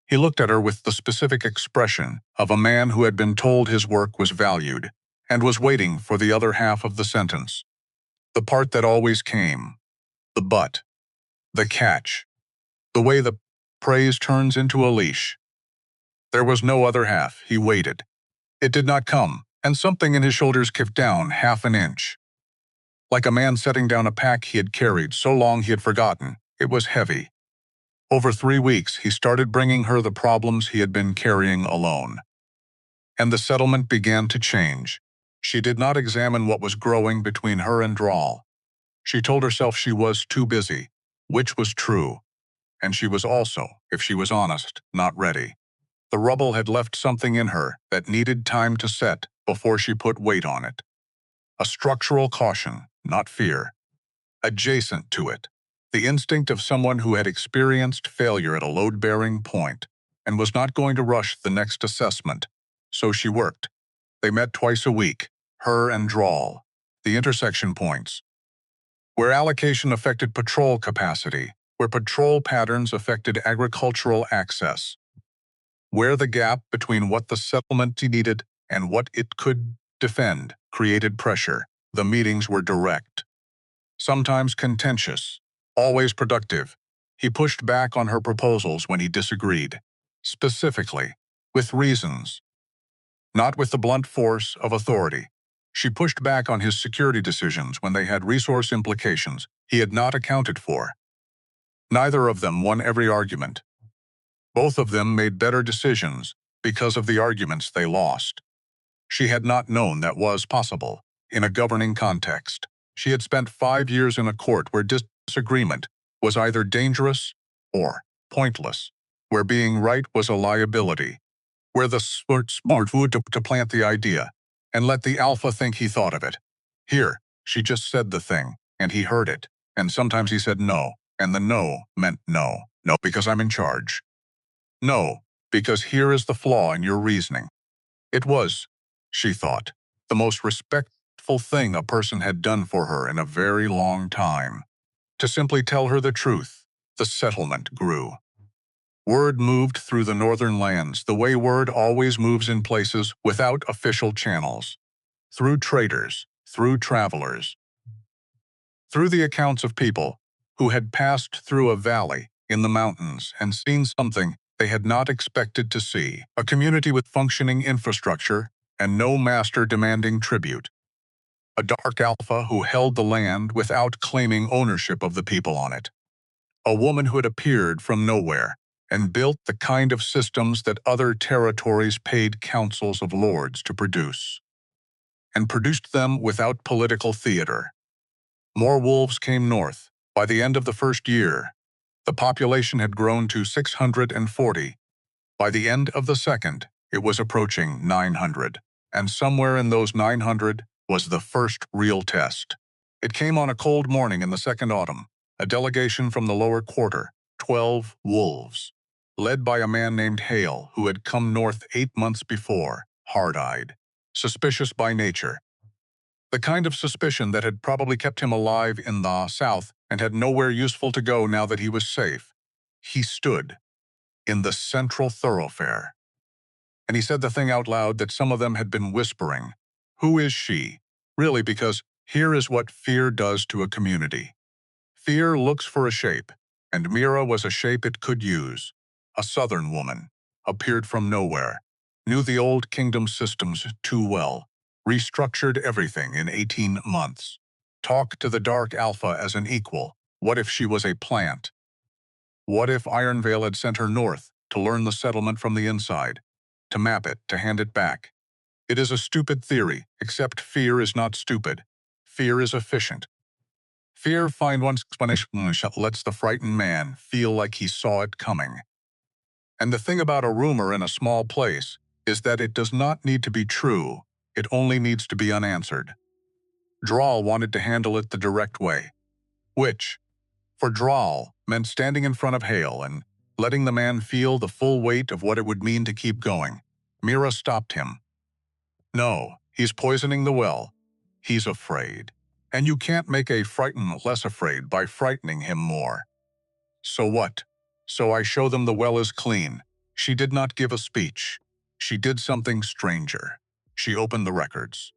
He looked at her with the specific expression of a man who had been told his work was valued and was waiting for the other half of the sentence. The part that always came. The but. The catch. The way the praise turns into a leash. There was no other half. He waited. It did not come, and something in his shoulders kicked down half an inch. Like a man setting down a pack he had carried so long he had forgotten. It was heavy. Over 3 weeks, he started bringing her the problems he had been carrying alone. And the settlement began to change. She did not examine what was growing between her and Drawl. She told herself she was too busy, which was true. And she was also, if she was honest, not ready. The rubble had left something in her that needed time to set before she put weight on it. A structural caution, not fear. Adjacent to it, the instinct of someone who had experienced failure at a load-bearing point and was not going to rush the next assessment. So she worked. They met twice a week, her and Drawl, the intersection points, where allocation affected patrol capacity, where patrol patterns affected agricultural access, where the gap between what the settlement needed and what it could defend created pressure. The meetings were direct, sometimes contentious, always productive. He pushed back on her proposals when he disagreed, specifically, with reasons, not with the blunt force of authority. She pushed back on his security decisions when they had resource implications he had not accounted for. Neither of them won every argument. Both of them made better decisions because of the arguments they lost. She had not known that was possible in a governing context. She had spent 5 years in a court where disagreement was either dangerous or pointless, where being right was a liability, where the smart would to plant the idea and let the alpha think he thought of it. Here, she just said the thing, and he heard it, and sometimes he said no, and the no meant no. No, because I'm in charge. No, because here is the flaw in your reasoning. It was, she thought, the most respectful thing a person had done for her in a very long time. To simply tell her the truth. The settlement grew. Word moved through the northern lands the way word always moves in places without official channels. Through traders, through travelers. Through the accounts of people who had passed through a valley in the mountains and seen something they had not expected to see. A community with functioning infrastructure and no master demanding tribute. A dark alpha who held the land without claiming ownership of the people on it. A woman who had appeared from nowhere and built the kind of systems that other territories paid councils of lords to produce. And produced them without political theater. More wolves came north. By the end of the first year, the population had grown to 640. By the end of the second, it was approaching 900. And somewhere in those 900 was the first real test. It came on a cold morning in the second autumn, a delegation from the lower quarter, 12 wolves, led by a man named Hale who had come north 8 months before, hard-eyed, suspicious by nature. The kind of suspicion that had probably kept him alive in the south and had nowhere useful to go now that he was safe. He stood in the central thoroughfare. And he said the thing out loud that some of them had been whispering. Who is she? Really, because here is what fear does to a community. Fear looks for a shape, and Myra was a shape it could use. A southern woman, appeared from nowhere, knew the old kingdom systems too well, restructured everything in 18 months. Talked to the Dark Alpha as an equal. What if she was a plant? What if Ironvale had sent her north to learn the settlement from the inside, to map it, to hand it back? It is a stupid theory, except fear is not stupid. Fear is efficient. Fear finds one's explanation lets the frightened man feel like he saw it coming. And the thing about a rumor in a small place is that it does not need to be true, it only needs to be unanswered. Drawl wanted to handle it the direct way, which, for Drawl, meant standing in front of Hale and letting the man feel the full weight of what it would mean to keep going. Myra stopped him. No, he's poisoning the well. He's afraid. And you can't make a frightened less afraid by frightening him more. So what? So I show them the well is clean. She did not give a speech. She did something stranger. She opened the records.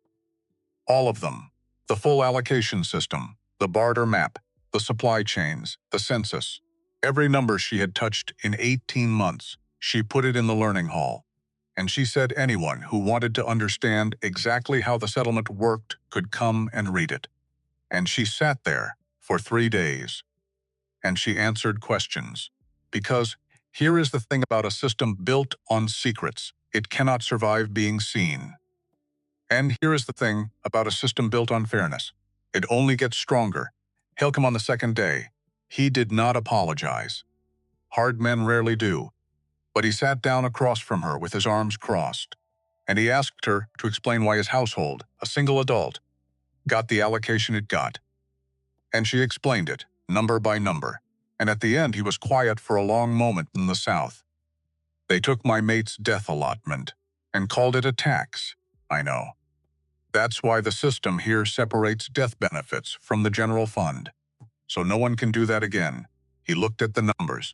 All of them. The full allocation system, the barter map, the supply chains, the census. Every number she had touched in 18 months, she put it in the learning hall. And she said anyone who wanted to understand exactly how the settlement worked could come and read it. And she sat there for 3 days. And she answered questions. Because here is the thing about a system built on secrets. It cannot survive being seen. And here is the thing about a system built on fairness. It only gets stronger. He'll come on the second day. He did not apologize. Hard men rarely do. But he sat down across from her with his arms crossed. And he asked her to explain why his household, a single adult, got the allocation it got. And she explained it, number by number. And at the end he was quiet for a long moment in the south. They took my mate's death allotment and called it a tax. I know. That's why the system here separates death benefits from the general fund. So no one can do that again. He looked at the numbers.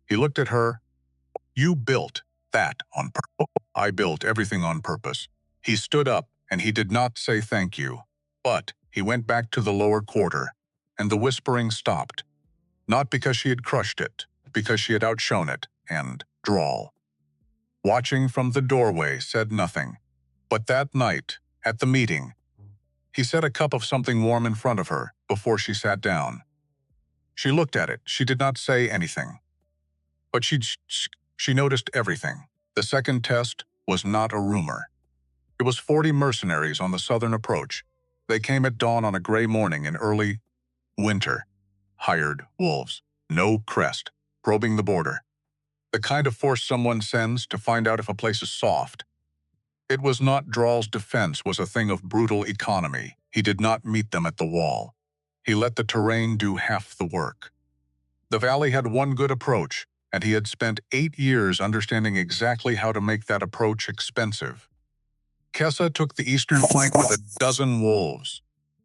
He looked at her. You built that on purpose. I built everything on purpose. He stood up and he did not say thank you. But he went back to the lower quarter and the whispering stopped. Not because she had crushed it, because she had outshone it, and Drawl, watching from the doorway, said nothing. But that night, at the meeting, he set a cup of something warm in front of her before she sat down. She looked at it. She did not say anything. But she noticed everything. The second test was not a rumor. It was 40 mercenaries on the southern approach. They came at dawn on a gray morning in early winter. Hired wolves, no crest, probing the border. The kind of force someone sends to find out if a place is soft. It was not Drawl's defense was a thing of brutal economy. He did not meet them at the wall. He let the terrain do half the work. The valley had one good approach, and he had spent 8 years understanding exactly how to make that approach expensive. Kessa took the eastern flank with a dozen wolves.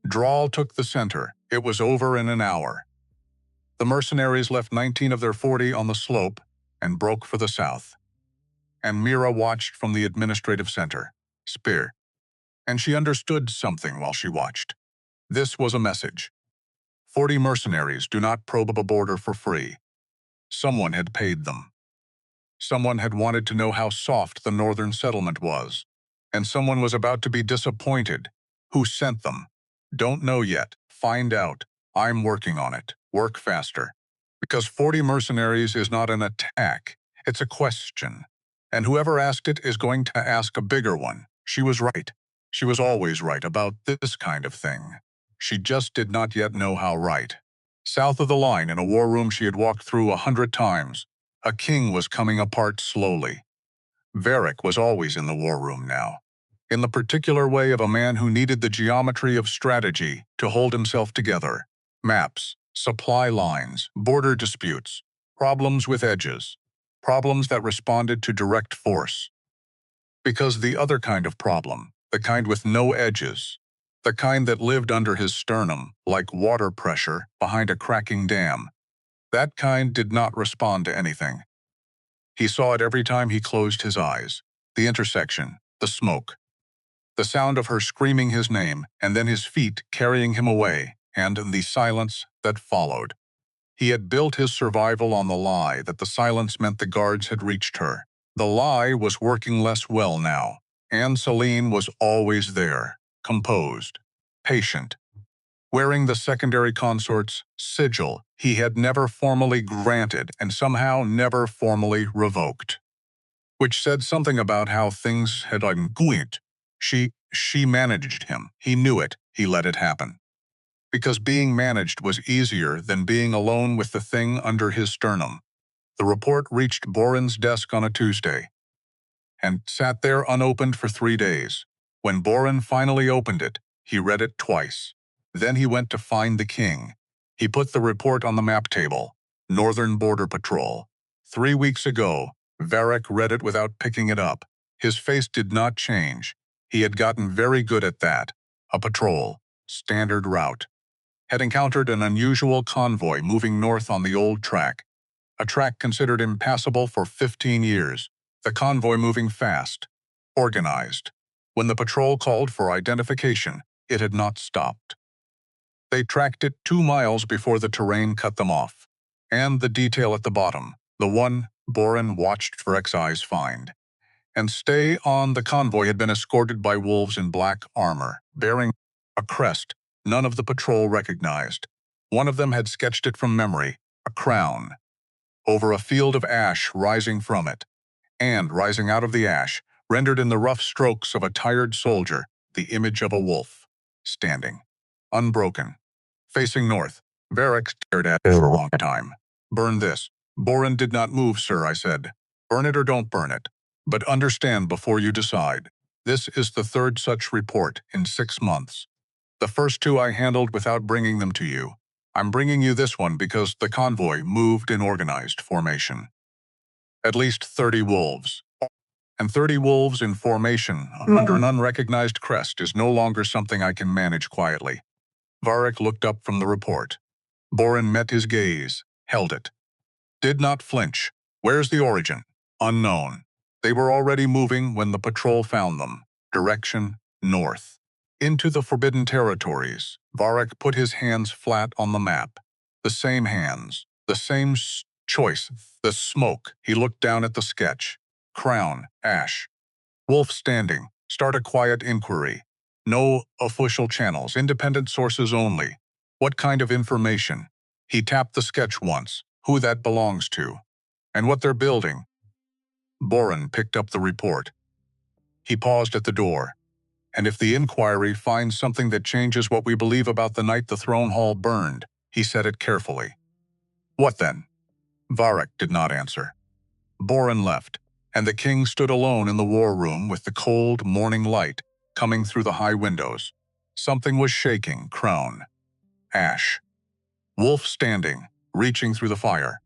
Drawl took the center. It was over in an hour. The mercenaries left 19 of their 40 on the slope and broke for the south. And Myra watched from the administrative center, spear. And she understood something while she watched. This was a message. 40 mercenaries do not probe a border for free. Someone had paid them. Someone had wanted to know how soft the northern settlement was, and someone was about to be disappointed. Who sent them? Don't know yet. Find out. I'm working on it. Work faster. Because 40 mercenaries is not an attack, it's a question. And whoever asked it is going to ask a bigger one. She was right. She was always right about this kind of thing. She just did not yet know how right. South of the line, in a war room she had walked through 100 times, a king was coming apart slowly. Varric was always in the war room now, in the particular way of a man who needed the geometry of strategy to hold himself together. Maps, supply lines, border disputes, problems with edges, problems that responded to direct force. Because the other kind of problem, the kind with no edges, the kind that lived under his sternum like water pressure behind a cracking dam, that kind did not respond to anything. He saw it every time he closed his eyes. The intersection, the smoke, the sound of her screaming his name, and then his feet carrying him away, and the silence that followed. He had built his survival on the lie that the silence meant the guards had reached her. The lie was working less well now, and Celine was always there, composed, patient, wearing the secondary consort's sigil he had never formally granted and somehow never formally revoked, which said something about how things had gone. She managed him. He knew it. He let it happen. Because being managed was easier than being alone with the thing under his sternum. The report reached Boren's desk on a Tuesday, and sat there unopened for 3 days. When Boren finally opened it, he read it twice. Then he went to find the king. He put the report on the map table. Northern Border Patrol. 3 weeks ago, Varric read it without picking it up. His face did not change. He had gotten very good at that. A patrol. Standard route. Had encountered an unusual convoy moving north on the old track. A track considered impassable for 15 years. The convoy moving fast. Organized. When the patrol called for identification, it had not stopped. They tracked it 2 miles before the terrain cut them off. And the detail at the bottom, the one Boren watched for X's find. And stay on, the convoy had been escorted by wolves in black armor, bearing a crest none of the patrol recognized. One of them had sketched it from memory, a crown, over a field of ash rising from it, and rising out of the ash, rendered in the rough strokes of a tired soldier, the image of a wolf, standing, unbroken, facing north. Varric stared at it for a long time. Burn this. Boren did not move, sir, I said. Burn it or don't burn it. But understand before you decide. This is the 3rd such report in 6 months. The first 2 I handled without bringing them to you. I'm bringing you this one because the convoy moved in organized formation. At least 30 wolves. And 30 wolves in formation under an unrecognized crest is no longer something I can manage quietly. Varric looked up from the report. Boren met his gaze, held it. Did not flinch. Where's the origin? Unknown. They were already moving when the patrol found them. Direction, north. Into the forbidden territories. Varric put his hands flat on the map. The same hands. The same choice. The smoke. He looked down at the sketch. Crown, ash. Wolf standing. Start a quiet inquiry. No official channels. Independent sources only. What kind of information? He tapped the sketch once. Who that belongs to. And what they're building. Boren picked up the report. He paused at the door. And if the inquiry finds something that changes what we believe about the night the throne hall burned, he said it carefully. What then? Varric did not answer. Boren left, and the king stood alone in the war room with the cold morning light coming through the high windows. Something was shaking, crown. Ash. Wolf standing, reaching through the fire.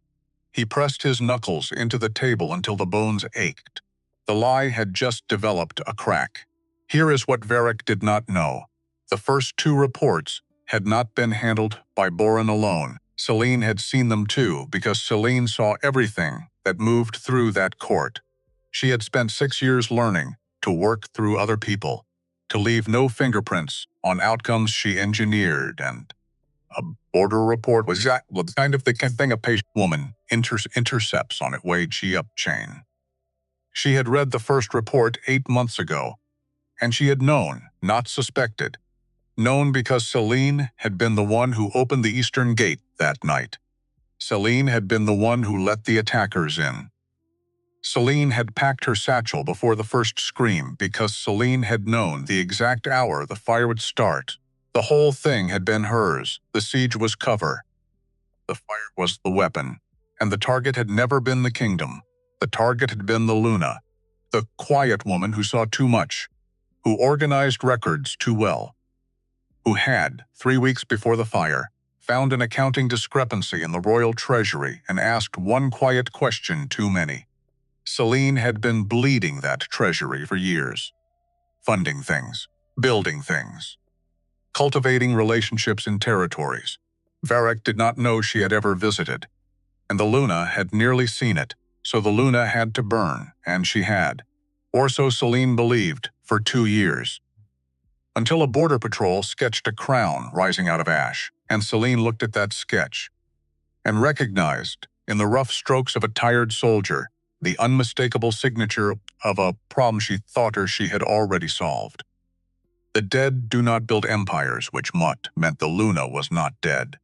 He pressed his knuckles into the table until the bones ached. The lie had just developed a crack. Here is what Varric did not know. The first 2 reports had not been handled by Boren alone. Celine had seen them too, because Celine saw everything that moved through that court. She had spent 6 years learning to work through other people, to leave no fingerprints on outcomes she engineered, and a border report was kind of the thing a patient woman intercepts on its way up chain. She had read the first report 8 months ago, and she had known, not suspected. Known because Celine had been the one who opened the eastern gate that night. Celine had been the one who let the attackers in. Celine had packed her satchel before the first scream because Celine had known the exact hour the fire would start. The whole thing had been hers. The siege was cover. The fire was the weapon, and the target had never been the kingdom. The target had been the Luna, the quiet woman who saw too much, who organized records too well, who had, 3 weeks before the fire, found an accounting discrepancy in the royal treasury and asked one quiet question too many. Celine had been bleeding that treasury for years, funding things, building things, cultivating relationships in territories Varric did not know she had ever visited, and the Luna had nearly seen it, so the Luna had to burn, and she had. Or so Celine believed, for 2 years. Until a border patrol sketched a crown rising out of ash, and Celine looked at that sketch and recognized, in the rough strokes of a tired soldier, the unmistakable signature of a problem she thought she had already solved. The dead do not build empires, which meant the Luna was not dead,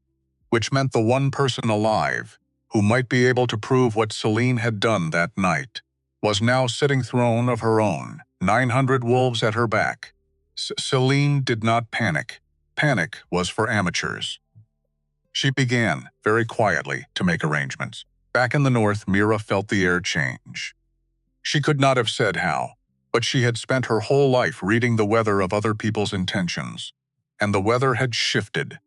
which meant the one person alive, who might be able to prove what Celine had done that night, was now sitting throne of her own, 900 wolves at her back. Celine did not panic. Panic was for amateurs. She began, very quietly, to make arrangements. Back in the north, Myra felt the air change. She could not have said how, but she had spent her whole life reading the weather of other people's intentions, and the weather had shifted.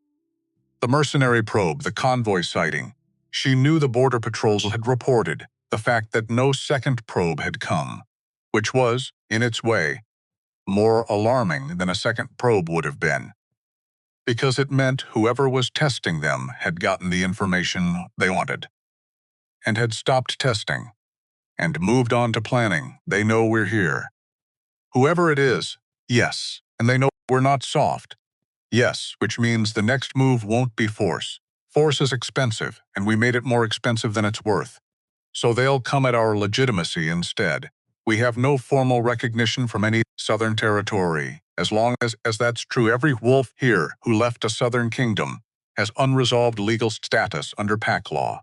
The mercenary probe, the convoy sighting. She knew the border patrols had reported the fact that no second probe had come, which was, in its way, more alarming than a second probe would have been, because it meant whoever was testing them had gotten the information they wanted, and had stopped testing, and moved on to planning. They know we're here. Whoever it is, yes, and they know we're not soft. Yes, which means the next move won't be force. Force is expensive, and we made it more expensive than it's worth. So they'll come at our legitimacy instead. We have no formal recognition from any southern territory. As long as that's true, every wolf here who left a southern kingdom has unresolved legal status under pack law.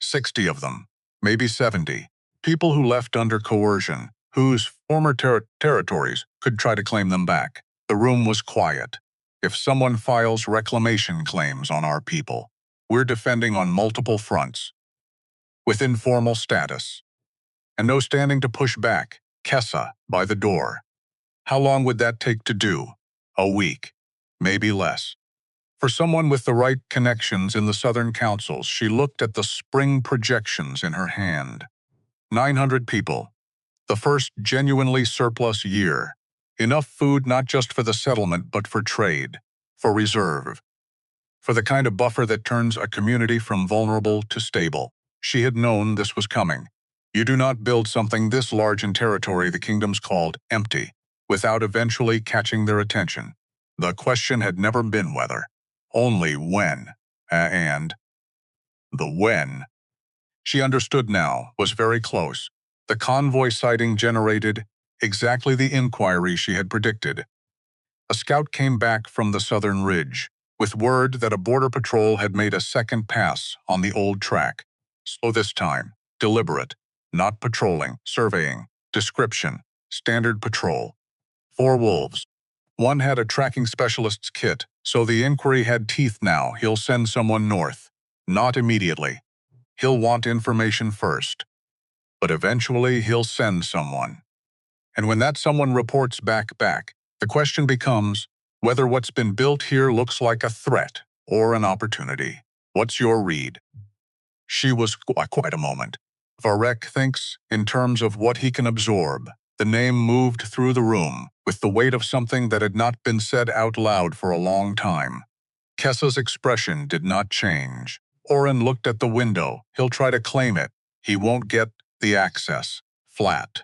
60 of them, maybe 70. People who left under coercion, whose former territories could try to claim them back. The room was quiet. If someone files reclamation claims on our people, we're defending on multiple fronts, with informal status, and no standing to push back. Kessa, by the door. How long would that take to do? A week, maybe less. For someone with the right connections in the Southern councils, she looked at the spring projections in her hand. 900 people. The first genuinely surplus year. Enough food not just for the settlement but for trade, for reserve, for the kind of buffer that turns a community from vulnerable to stable. She had known this was coming. You do not build something this large in territory the kingdoms called empty, without eventually catching their attention. The question had never been whether, only when, and the when. She understood now, was very close. The convoy sighting generated exactly the inquiry she had predicted. A scout came back from the southern ridge, with word that a border patrol had made a second pass on the old track. Slow this time, deliberate, not patrolling, surveying, description, standard patrol. 4 wolves. One had a tracking specialist's kit, so the inquiry had teeth now. He'll send someone north. Not immediately. He'll want information first. But eventually he'll send someone. And when that someone reports back, the question becomes whether what's been built here looks like a threat or an opportunity. What's your read? She was quite a moment. Varric thinks in terms of what he can absorb. The name moved through the room with the weight of something that had not been said out loud for a long time. Kessa's expression did not change. Oren looked at the window. He'll try to claim it. He won't get the access. Flat.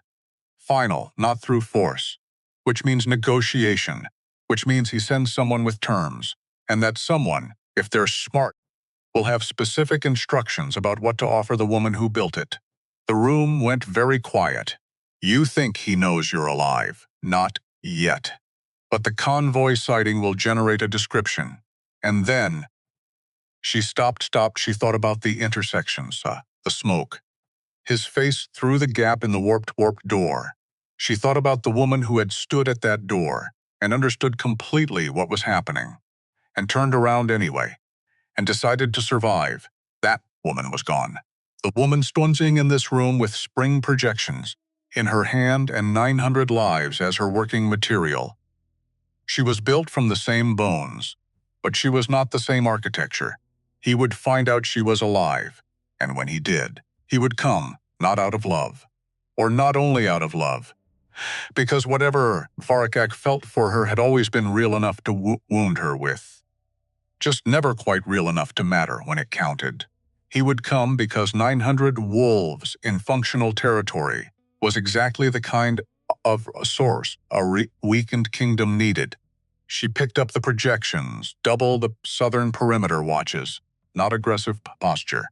Final, not through force. Which means negotiation. Which means he sends someone with terms. And that someone, if they're smart, will have specific instructions about what to offer the woman who built it. The room went very quiet. You think he knows you're alive. Not yet. But the convoy sighting will generate a description. And then, she stopped. She thought about the intersections, the smoke. His face through the gap in the warped door. She thought about the woman who had stood at that door and understood completely what was happening, and turned around anyway, and decided to survive. That woman was gone. The woman standing in this room with spring projections in her hand and 900 lives as her working material. She was built from the same bones, but she was not the same architecture. He would find out she was alive, and when he did, he would come, not out of love, or not only out of love, because whatever Farakak felt for her had always been real enough to wound her with. Just never quite real enough to matter when it counted. He would come because 900 wolves in functional territory was exactly the kind of source a weakened kingdom needed. She picked up the projections, double the southern perimeter watches, not aggressive posture.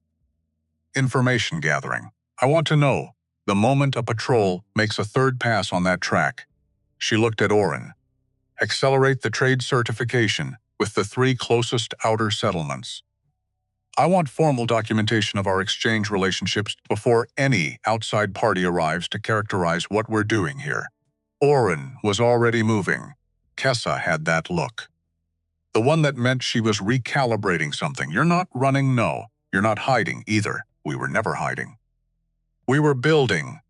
Information gathering. I want to know, the moment a patrol makes a third pass on that track. She looked at Orin. Accelerate the trade certification with the 3 closest outer settlements. I want formal documentation of our exchange relationships before any outside party arrives to characterize what we're doing here. Orin was already moving. Kessa had that look. The one that meant she was recalibrating something. You're not running, no. You're not hiding either. We were never hiding. We were building.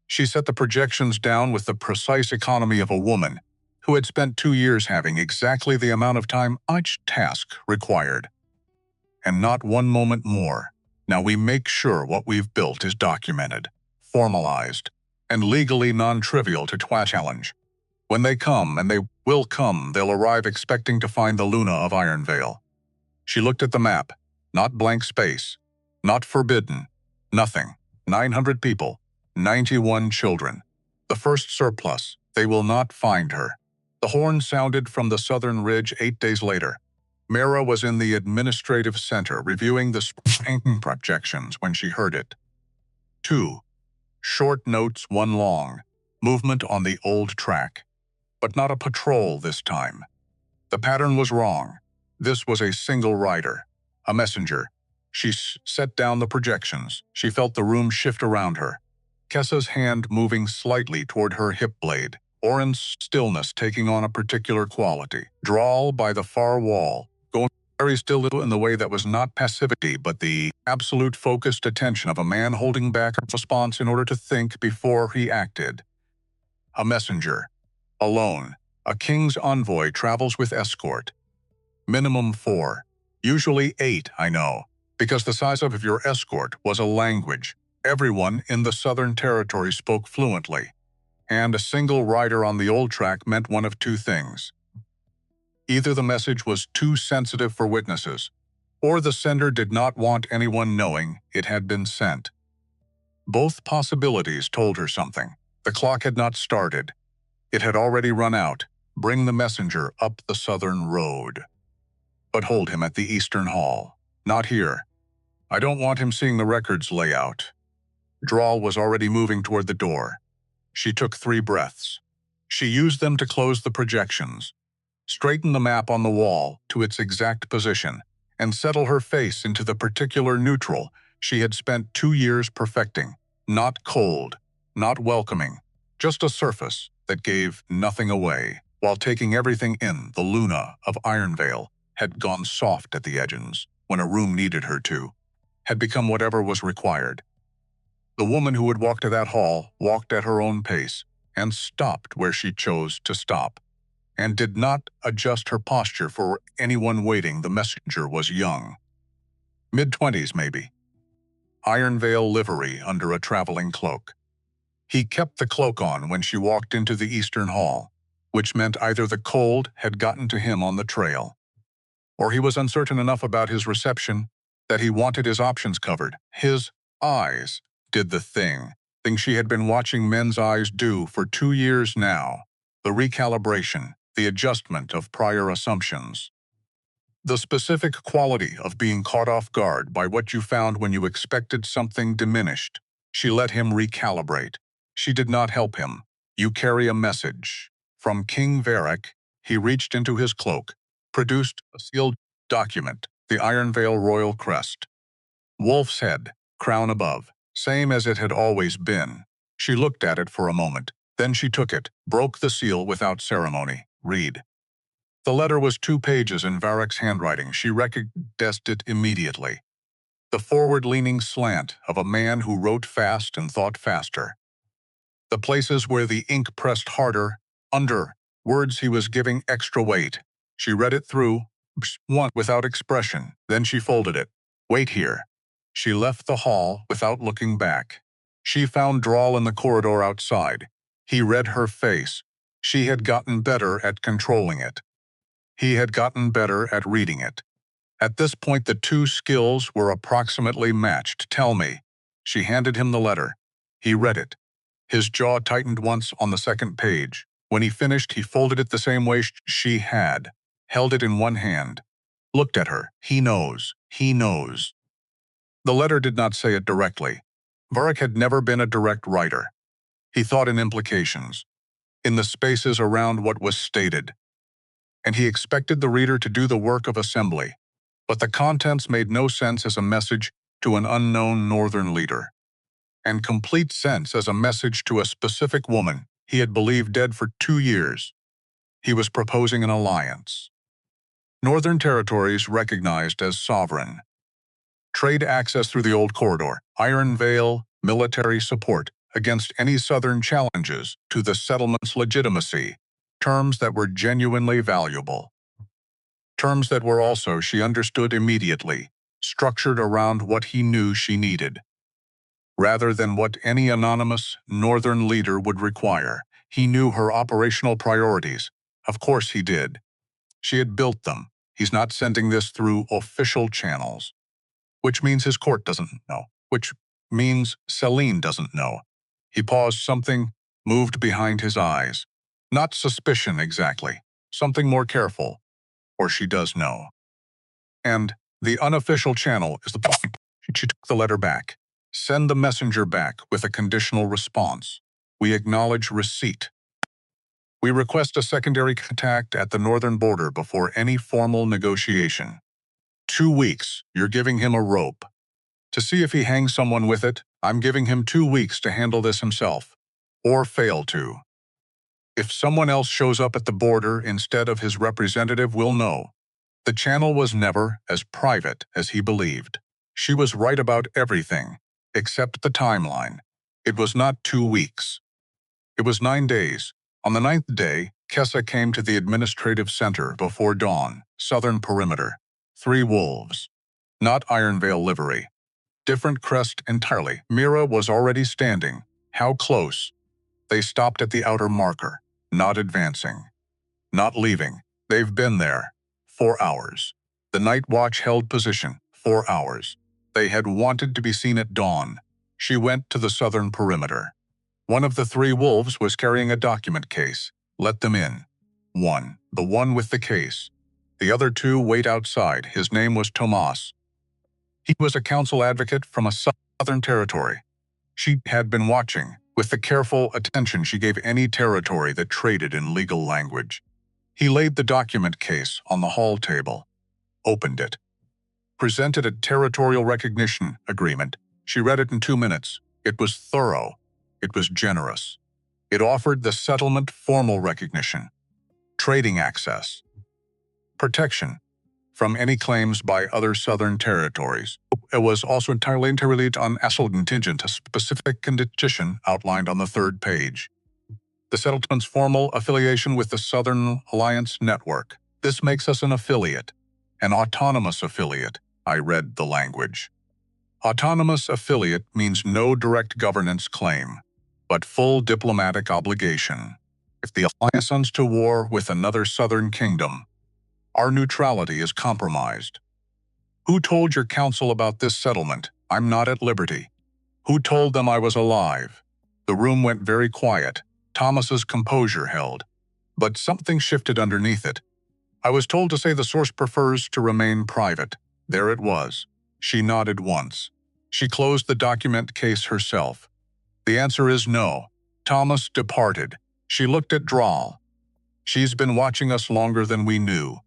She set the projections down with the precise economy of a woman who had spent 2 years having exactly the amount of time each task required. And not one moment more. Now we make sure what we've built is documented, formalized, and legally non-trivial to challenge. When they come, and they will come, they'll arrive expecting to find the Luna of Ironvale. She looked at the map. Not blank space. Not forbidden. Nothing. 900 people. 91 children. The first surplus. They will not find her. The horn sounded from the southern ridge 8 days later. Myra was in the administrative center reviewing the spring projections when she heard it. 2. Short notes, 1 long. Movement on the old track. But not a patrol this time. The pattern was wrong. This was a single rider. A messenger. She set down the projections. She felt the room shift around her. Kessa's hand moving slightly toward her hip blade. Orin's stillness taking on a particular quality. Drawl by the far wall. Going very still in the way that was not passivity, but the absolute focused attention of a man holding back a response in order to think before he acted. A messenger. Alone. A king's envoy travels with escort. Minimum 4. Usually 8, I know, because the size of your escort was a language. Everyone in the Southern Territory spoke fluently, and a single rider on the old track meant one of 2 things. Either the message was too sensitive for witnesses, or the sender did not want anyone knowing it had been sent. Both possibilities told her something. The clock had not started. It had already run out. Bring the messenger up the southern road. But hold him at the eastern hall. Not here. I don't want him seeing the records layout. Drawl was already moving toward the door. She took 3 breaths. She used them to close the projections, straighten the map on the wall to its exact position, and settle her face into the particular neutral she had spent 2 years perfecting. Not cold, not welcoming, just a surface that gave nothing away, while taking everything in. The Luna of Ironvale had gone soft at the edges when a room needed her to, had become whatever was required. The woman who would walk to that hall walked at her own pace and stopped where she chose to stop, and did not adjust her posture for anyone waiting. The messenger was young. Mid-20s, maybe. Ironvale livery under a traveling cloak. He kept the cloak on when she walked into the eastern hall, which meant either the cold had gotten to him on the trail, or he was uncertain enough about his reception that he wanted his options covered. His eyes did the thing she had been watching men's eyes do for 2 years now. The recalibration, the adjustment of prior assumptions. The specific quality of being caught off guard by what you found when you expected something diminished. She let him recalibrate. She did not help him. You carry a message. From King Varric, he reached into his cloak, produced a sealed document, the Ironvale royal crest. Wolf's head, crown above, same as it had always been. She looked at it for a moment. Then she took it, broke the seal without ceremony. Read. The letter was 2 pages in Varric's handwriting. She recognized it immediately. The forward-leaning slant of a man who wrote fast and thought faster. The places where the ink pressed harder, under, words he was giving extra weight. She read it through, once without expression. Then she folded it. Wait here. She left the hall without looking back. She found Drawl in the corridor outside. He read her face. She had gotten better at controlling it. He had gotten better at reading it. At this point, the two skills were approximately matched. Tell me. She handed him the letter. He read it. His jaw tightened once on the second page. When he finished, he folded it the same way she had, held it in one hand. Looked at her. He knows. He knows. The letter did not say it directly. Varric had never been a direct writer. He thought in implications, in the spaces around what was stated. And he expected the reader to do the work of assembly. But the contents made no sense as a message to an unknown northern leader, and complete sense as a message to a specific woman he had believed dead for 2 years. He was proposing an alliance. Northern territories recognized as sovereign. Trade access through the old corridor, Ironvale, military support against any southern challenges to the settlement's legitimacy, terms that were genuinely valuable. Terms that were also, she understood immediately, structured around what he knew she needed. Rather than what any anonymous northern leader would require, he knew her operational priorities. Of course he did. She had built them. He's not sending this through official channels. Which means his court doesn't know. Which means Celine doesn't know. He paused. Something moved behind his eyes. Not suspicion exactly. Something more careful. Or she does know. And the unofficial channel is the point. She took the letter back. Send the messenger back with a conditional response. We acknowledge receipt. We request a secondary contact at the northern border before any formal negotiation. 2 weeks, you're giving him a rope. To see if he hangs someone with it, I'm giving him 2 weeks to handle this himself. Or fail to. If someone else shows up at the border instead of his representative, we'll know. The channel was never as private as he believed. She was right about everything, except the timeline. It was not 2 weeks. It was 9 days. On the 9th day, Kessa came to the administrative center before dawn, southern perimeter. 3 wolves. Not Ironvale livery. Different crest entirely. Myra was already standing. How close? They stopped at the outer marker. Not advancing. Not leaving. They've been there. 4 hours. The night watch held position. 4 hours. They had wanted to be seen at dawn. She went to the southern perimeter. One of the 3 wolves was carrying a document case. Let them in. One. The one with the case. The other 2 wait outside. His name was Tomas. He was a council advocate from a southern territory. She had been watching, with the careful attention she gave any territory that traded in legal language. He laid the document case on the hall table, opened it, presented a territorial recognition agreement. She read it in 2 minutes. It was thorough. It was generous. It offered the settlement formal recognition, trading access, protection from any claims by other southern territories. It was also entirely on Asshel contingent, a specific condition outlined on the 3rd page. The settlement's formal affiliation with the Southern Alliance Network. This makes us an affiliate, an autonomous affiliate. I read the language. Autonomous affiliate means no direct governance claim, but full diplomatic obligation. If the alliance comes to war with another southern kingdom, our neutrality is compromised. Who told your council about this settlement? I'm not at liberty. Who told them I was alive? The room went very quiet. Thomas's composure held. But something shifted underneath it. I was told to say the source prefers to remain private. There it was. She nodded once. She closed the document case herself. The answer is no. Thomas departed. She looked at Draal. She's been watching us longer than we knew.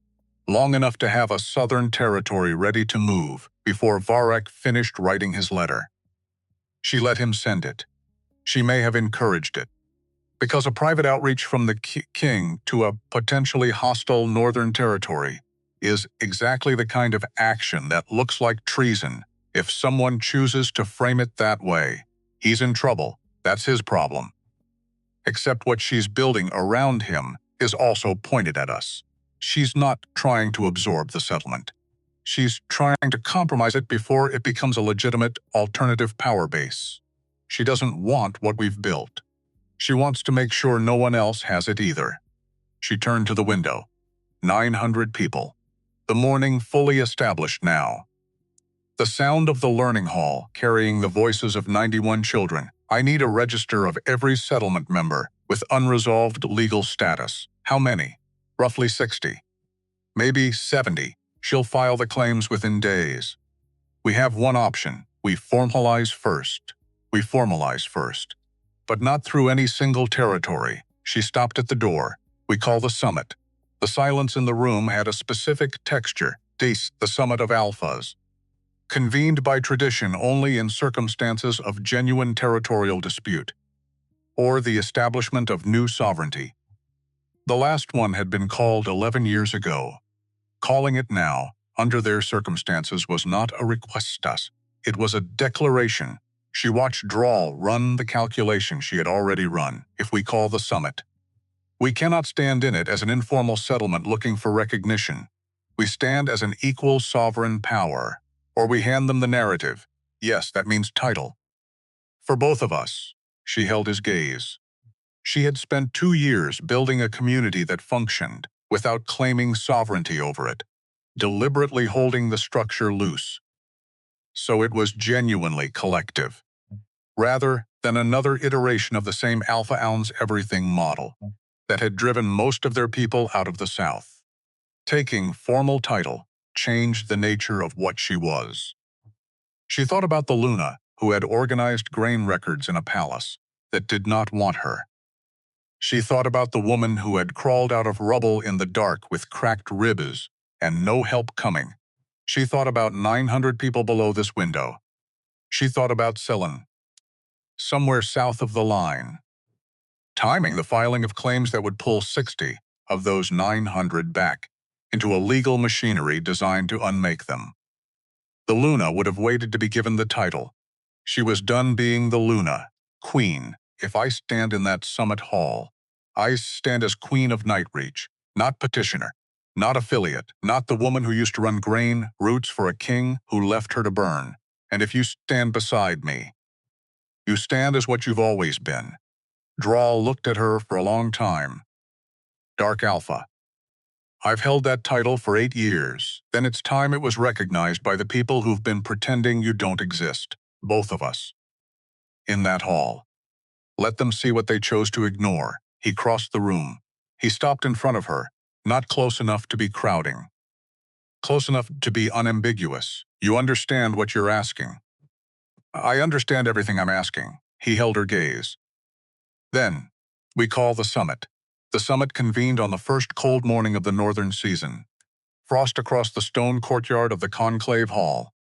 Long enough to have a southern territory ready to move before Varek finished writing his letter. She let him send it. She may have encouraged it. Because a private outreach from the king to a potentially hostile northern territory is exactly the kind of action that looks like treason if someone chooses to frame it that way. He's in trouble. That's his problem. Except what she's building around him is also pointed at us. She's not trying to absorb the settlement. She's trying to compromise it before it becomes a legitimate alternative power base. She doesn't want what we've built. She wants to make sure no one else has it either. She turned to the window. 900 people. The morning fully established now. The sound of the learning hall carrying the voices of 91 children. I need a register of every settlement member with unresolved legal status. How many? Roughly 60. Maybe 70. She'll file the claims within days. We have one option. We formalize first. But not through any single territory. She stopped at the door. We call the summit. The silence in the room had a specific texture. The summit of alphas. Convened by tradition only in circumstances of genuine territorial dispute, or the establishment of new sovereignty. The last one had been called 11 years ago. Calling it now, under their circumstances, was not a requestas. It was a declaration. She watched Draal run the calculation she had already run. If we call the summit, we cannot stand in it as an informal settlement looking for recognition. We stand as an equal sovereign power. Or we hand them the narrative. Yes, that means title. For both of us. She held his gaze. She had spent 2 years building a community that functioned without claiming sovereignty over it, deliberately holding the structure loose. So it was genuinely collective, rather than another iteration of the same Alpha owns everything model that had driven most of their people out of the South. Taking formal title changed the nature of what she was. She thought about the Luna, who had organized grain records in a palace that did not want her. She thought about the woman who had crawled out of rubble in the dark with cracked ribs and no help coming. She thought about 900 people below this window. She thought about Ceylon, somewhere south of the line, timing the filing of claims that would pull 60 of those 900 back into a legal machinery designed to unmake them. The Luna would have waited to be given the title. She was done being the Luna, queen. If I stand in that summit hall, I stand as queen of Nightreach, not petitioner, not affiliate, not the woman who used to run grain routes for a king who left her to burn. And if you stand beside me, you stand as what you've always been. Draal looked at her for a long time. Dark Alpha. I've held that title for 8 years. Then it's time it was recognized by the people who've been pretending you don't exist. Both of us. In that hall. Let them see what they chose to ignore. He crossed the room. He stopped in front of her, not close enough to be crowding. Close enough to be unambiguous. You understand what you're asking. I understand everything I'm asking. He held her gaze. Then, we call the summit. The summit convened on the first cold morning of the northern season. Frost across the stone courtyard of the conclave hall.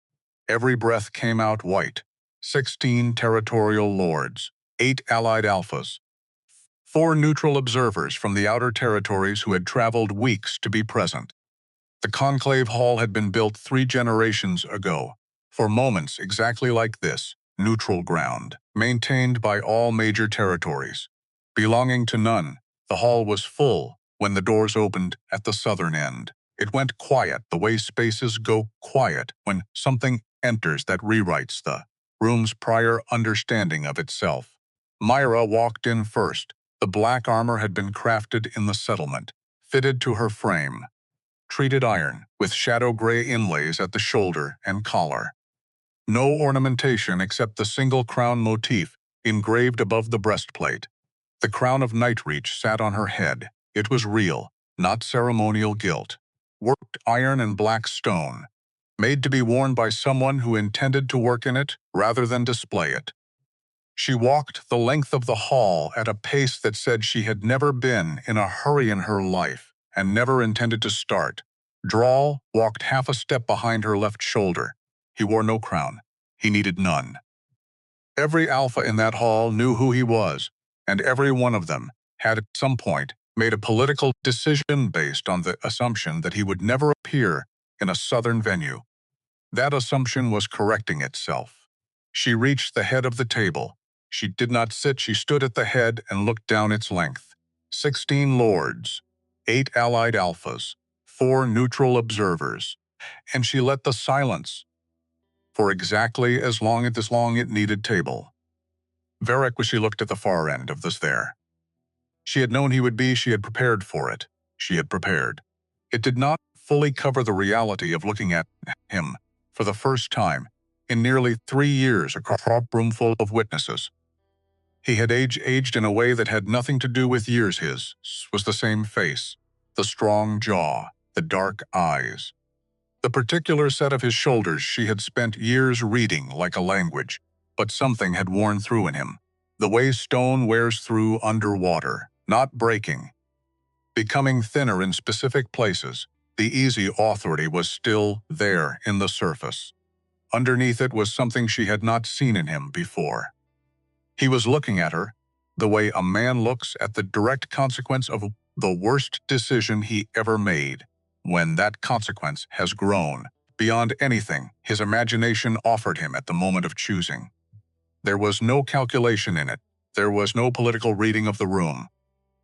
Every breath came out white. 16 territorial lords, 8 allied alphas, 4 neutral observers from the outer territories who had traveled weeks to be present. The conclave hall had been built 3 generations ago, for moments exactly like this, neutral ground, maintained by all major territories, belonging to none. The hall was full when the doors opened at the southern end. It went quiet the way spaces go quiet when something enters that rewrites the room's prior understanding of itself. Myra walked in first. The black armor had been crafted in the settlement, fitted to her frame. Treated iron, with shadow gray inlays at the shoulder and collar. No ornamentation except the single crown motif engraved above the breastplate. The crown of Nightreach sat on her head. It was real, not ceremonial gilt. worked iron and black stone, made to be worn by someone who intended to work in it rather than display it. She walked the length of the hall at a pace that said she had never been in a hurry in her life and never intended to start. Drawl walked half a step behind her left shoulder. He wore no crown. He needed none. Every alpha in that hall knew who he was, and every one of them had at some point made a political decision based on the assumption that he would never appear in a southern venue. That assumption was correcting itself. She reached the head of the table. She did not sit, she stood at the head and looked down its length. 16 lords, 8 allied alphas, 4 neutral observers, and she let the silence for exactly as long it needed table. Varric, as she looked at the far end of this there. She had known he would be, she had prepared for it. She had prepared. It did not fully cover the reality of looking at him for the first time in nearly 3 years across a room full of witnesses. He had aged in a way that had nothing to do with years. His was the same face, the strong jaw, the dark eyes. The particular set of his shoulders she had spent years reading like a language, but something had worn through in him, the way stone wears through underwater, not breaking. Becoming thinner in specific places, the easy authority was still there in the surface. Underneath it was something she had not seen in him before. He was looking at her the way a man looks at the direct consequence of the worst decision he ever made, when that consequence has grown beyond anything his imagination offered him at the moment of choosing. There was no calculation in it. There was no political reading of the room.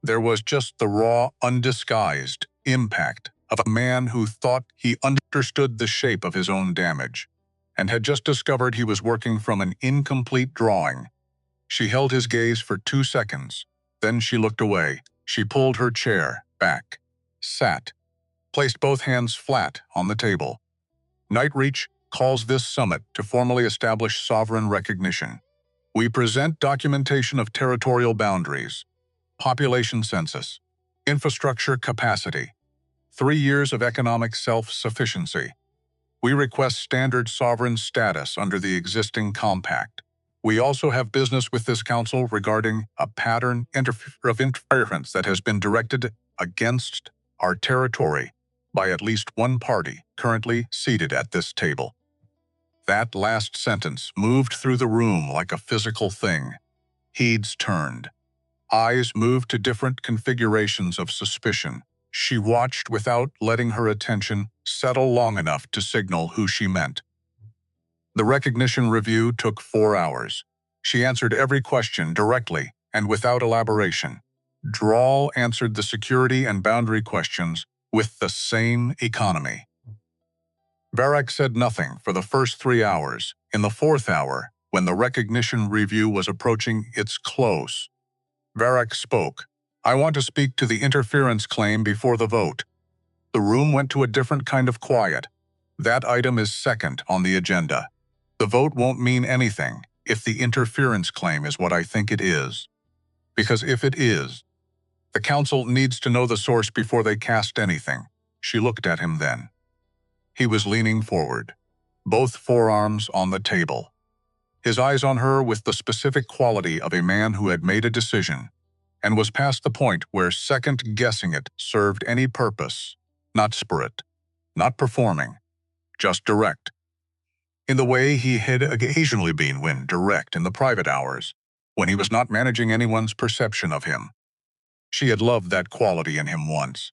There was just the raw, undisguised impact of a man who thought he understood the shape of his own damage, and had just discovered he was working from an incomplete drawing. She held his gaze for 2 seconds. Then she looked away. She pulled her chair back, sat, placed both hands flat on the table. Nightreach calls this summit to formally establish sovereign recognition. We present documentation of territorial boundaries, population census, infrastructure capacity, 3 years of economic self-sufficiency. We request standard sovereign status under the existing compact. We also have business with this council regarding a pattern of interference that has been directed against our territory by at least one party currently seated at this table. That last sentence moved through the room like a physical thing. Heads turned. Eyes moved to different configurations of suspicion. She watched without letting her attention settle long enough to signal who she meant. The recognition review took 4 hours. She answered every question directly and without elaboration. Drawl answered the security and boundary questions with the same economy. Varric said nothing for the first 3 hours. In the 4th hour, when the recognition review was approaching its close, Varric spoke. I want to speak to the interference claim before the vote. The room went to a different kind of quiet. That item is second on the agenda. The vote won't mean anything if the interference claim is what I think it is. Because if it is, the council needs to know the source before they cast anything. She looked at him then. He was leaning forward, both forearms on the table, his eyes on her with the specific quality of a man who had made a decision and was past the point where second-guessing it served any purpose, not spirit, not performing, just direct. In the way he had occasionally been when direct in the private hours, when he was not managing anyone's perception of him. She had loved that quality in him once.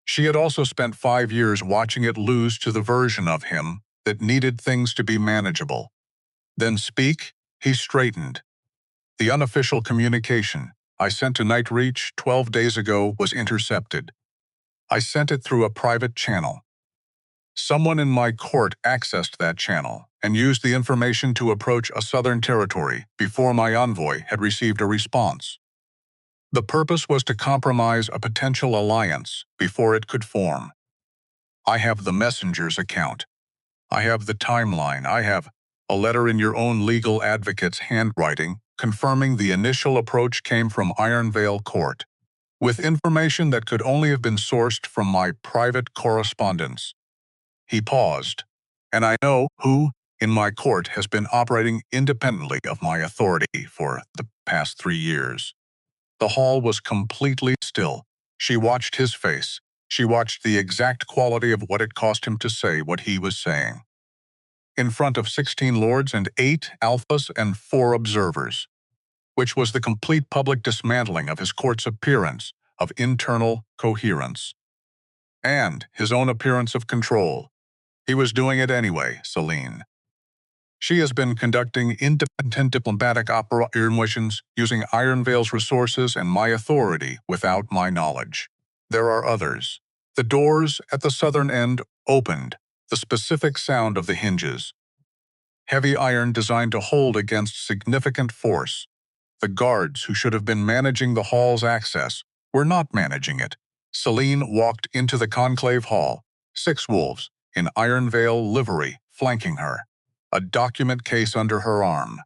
She had also spent 5 years watching it lose to the version of him that needed things to be manageable. Then speak, he straightened. The unofficial communication I sent to Nightreach 12 days ago was intercepted. I sent it through a private channel. Someone in my court accessed that channel and used the information to approach a southern territory before my envoy had received a response. The purpose was to compromise a potential alliance before it could form. I have the messenger's account. I have the timeline. I have a letter in your own legal advocate's handwriting confirming the initial approach came from Ironvale Court. with information that could only have been sourced from my private correspondence. He paused, and I know who, in my court, has been operating independently of my authority for the past 3 years. The hall was completely still. She watched his face. She watched the exact quality of what it cost him to say what he was saying. In front of 16 lords and 8 alphas and 4 observers, which was the complete public dismantling of his court's appearance of internal coherence and his own appearance of control. He was doing it anyway, Celine. She has been conducting independent diplomatic operations using Ironvale's resources and my authority without my knowledge. There are others. The doors at the southern end opened, the specific sound of the hinges. Heavy iron designed to hold against significant force. The guards who should have been managing the hall's access were not managing it. Celine walked into the conclave hall, 6 wolves in Ironvale livery flanking her, a document case under her arm.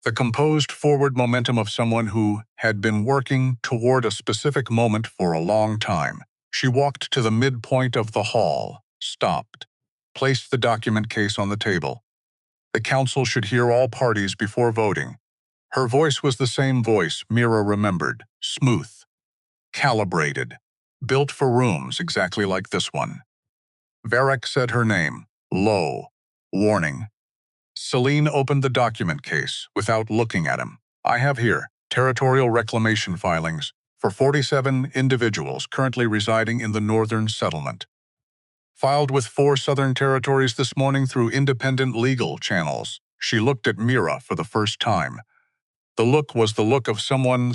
The composed forward momentum of someone who had been working toward a specific moment for a long time. She walked to the midpoint of the hall, stopped, placed the document case on the table. The council should hear all parties before voting. Her voice was the same voice Myra remembered, smooth, calibrated, built for rooms exactly like this one. Varric said her name, low, warning. Celine opened the document case without looking at him. I have here territorial reclamation filings for 47 individuals currently residing in the northern settlement. Filed with 4 southern territories this morning through independent legal channels. She looked at Myra for the first time. The look was the look of someone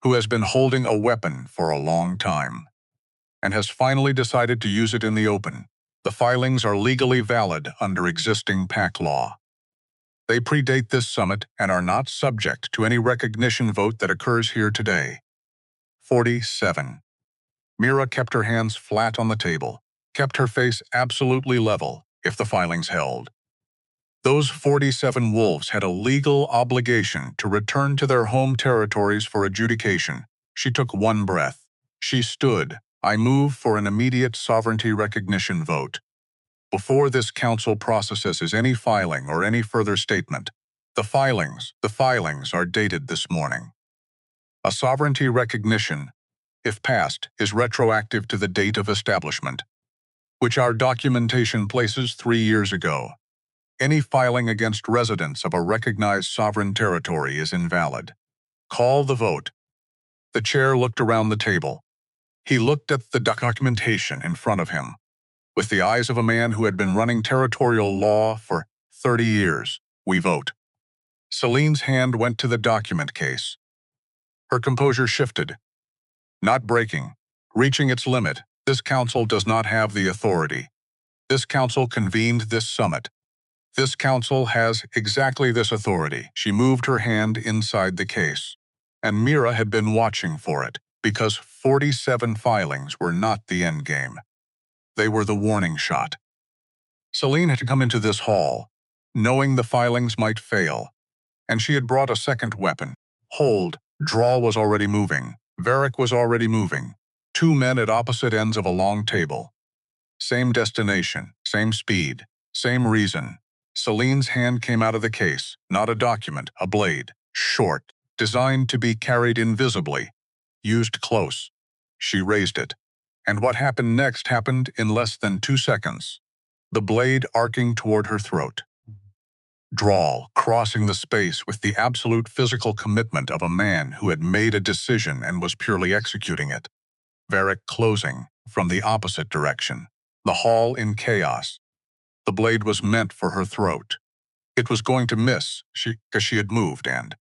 who has been holding a weapon for a long time and has finally decided to use it in the open. The filings are legally valid under existing pack law. They predate this summit and are not subject to any recognition vote that occurs here today. 47. Myra kept her hands flat on the table, kept her face absolutely level if the filings held. Those 47 wolves had a legal obligation to return to their home territories for adjudication. She took one breath. She stood. I move for an immediate sovereignty recognition vote. Before this council processes any filing or any further statement, the filings are dated this morning. A sovereignty recognition, if passed, is retroactive to the date of establishment, which our documentation places 3 years ago. Any filing against residents of a recognized sovereign territory is invalid. Call the vote. The chair looked around the table. He looked at the documentation in front of him, with the eyes of a man who had been running territorial law for 30 years. We vote. Celine's hand went to the document case. Her composure shifted. Not breaking, reaching its limit. This council does not have the authority. This council convened this summit. This council has exactly this authority. She moved her hand inside the case, and Myra had been watching for it, because 47 filings were not the endgame. They were the warning shot. Celine had come into this hall, knowing the filings might fail, and she had brought a second weapon. Hold, Drawl was already moving. Varric was already moving. 2 men at opposite ends of a long table. Same destination, same speed, same reason. Celine's hand came out of the case, not a document, a blade, short, designed to be carried invisibly, used close. She raised it, and what happened next happened in less than 2 seconds. The blade arcing toward her throat. Drawl crossing the space with the absolute physical commitment of a man who had made a decision and was purely executing it. Varric closing from the opposite direction. The hall in chaos. The blade was meant for her throat. It was going to miss, because she had moved, and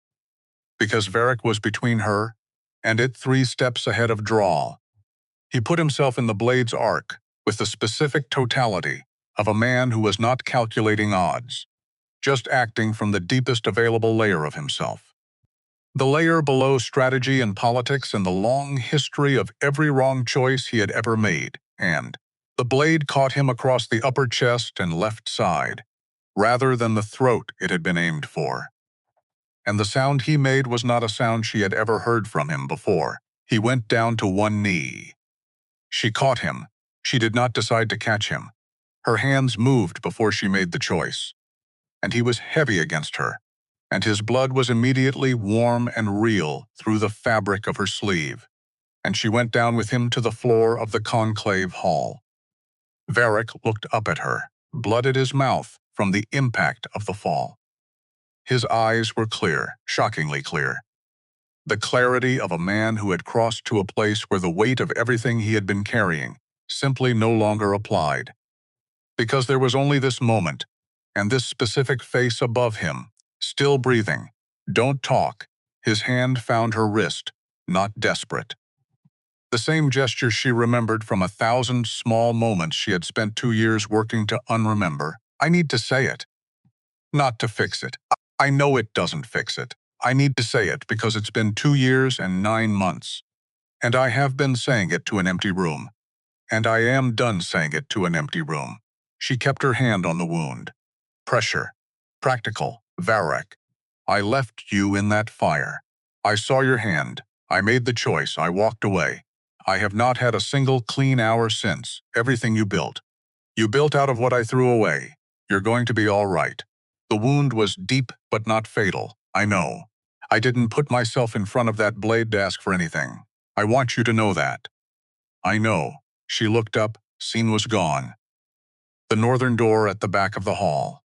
because Varric was between her and it 3 steps ahead of Drawl. He put himself in the blade's arc with the specific totality of a man who was not calculating odds, just acting from the deepest available layer of himself. The layer below strategy and politics and the long history of every wrong choice he had ever made, and the blade caught him across the upper chest and left side, rather than the throat it had been aimed for. And the sound he made was not a sound she had ever heard from him before. He went down to one knee. She caught him. She did not decide to catch him. Her hands moved before she made the choice. And he was heavy against her, and his blood was immediately warm and real through the fabric of her sleeve, and she went down with him to the floor of the conclave hall. Varric looked up at her, blood at his mouth from the impact of the fall. His eyes were clear, shockingly clear. The clarity of a man who had crossed to a place where the weight of everything he had been carrying simply no longer applied. Because there was only this moment, and this specific face above him, still breathing. Don't talk. His hand found her wrist, not desperate. The same gesture she remembered from 1,000 small moments she had spent 2 years working to unremember. I need to say it. Not to fix it. I know it doesn't fix it. I need to say it because it's been 2 years and 9 months. And I have been saying it to an empty room. And I am done saying it to an empty room. She kept her hand on the wound. Pressure. Practical. Varric. I left you in that fire. I saw your hand. I made the choice. I walked away. I have not had a single clean hour since. Everything you built. You built out of what I threw away. You're going to be all right. The wound was deep but not fatal. I know. I didn't put myself in front of that blade to ask for anything. I want you to know that. I know. She looked up. Scene was gone. The northern door at the back of the hall.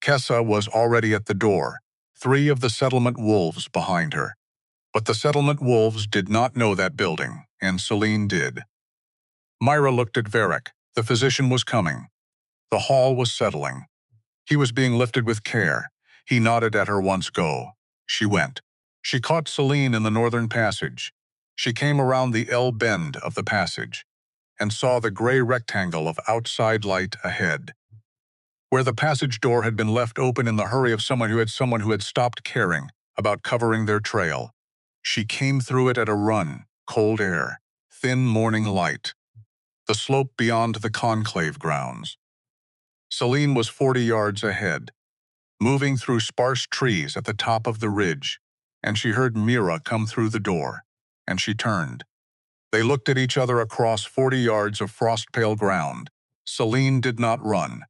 Kessa was already at the door, 3 of the settlement wolves behind her. But the settlement wolves did not know that building, and Celine did. Myra looked at Varric. The physician was coming. The hall was settling. He was being lifted with care. He nodded at her once go. She went. She caught Celine in the northern passage. She came around the L bend of the passage and saw the gray rectangle of outside light ahead. Where the passage door had been left open in the hurry of someone who had stopped caring about covering their trail. She came through it at a run, cold air, thin morning light. The slope beyond the conclave grounds. Celine was 40 yards ahead, moving through sparse trees at the top of the ridge, and she heard Myra come through the door, and she turned. They looked at each other across 40 yards of frost-pale ground. Celine did not run.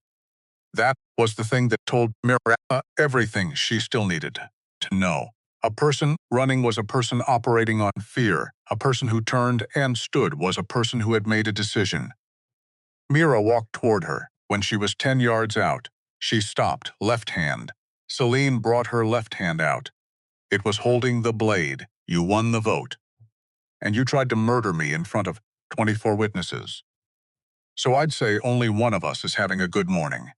That was the thing that told Myra everything she still needed to know. A person running was a person operating on fear. A person who turned and stood was a person who had made a decision. Myra walked toward her. When she was 10 yards out, she stopped, left hand. Celine brought her left hand out. It was holding the blade. You won the vote. And you tried to murder me in front of 24 witnesses. So I'd say only one of us is having a good morning.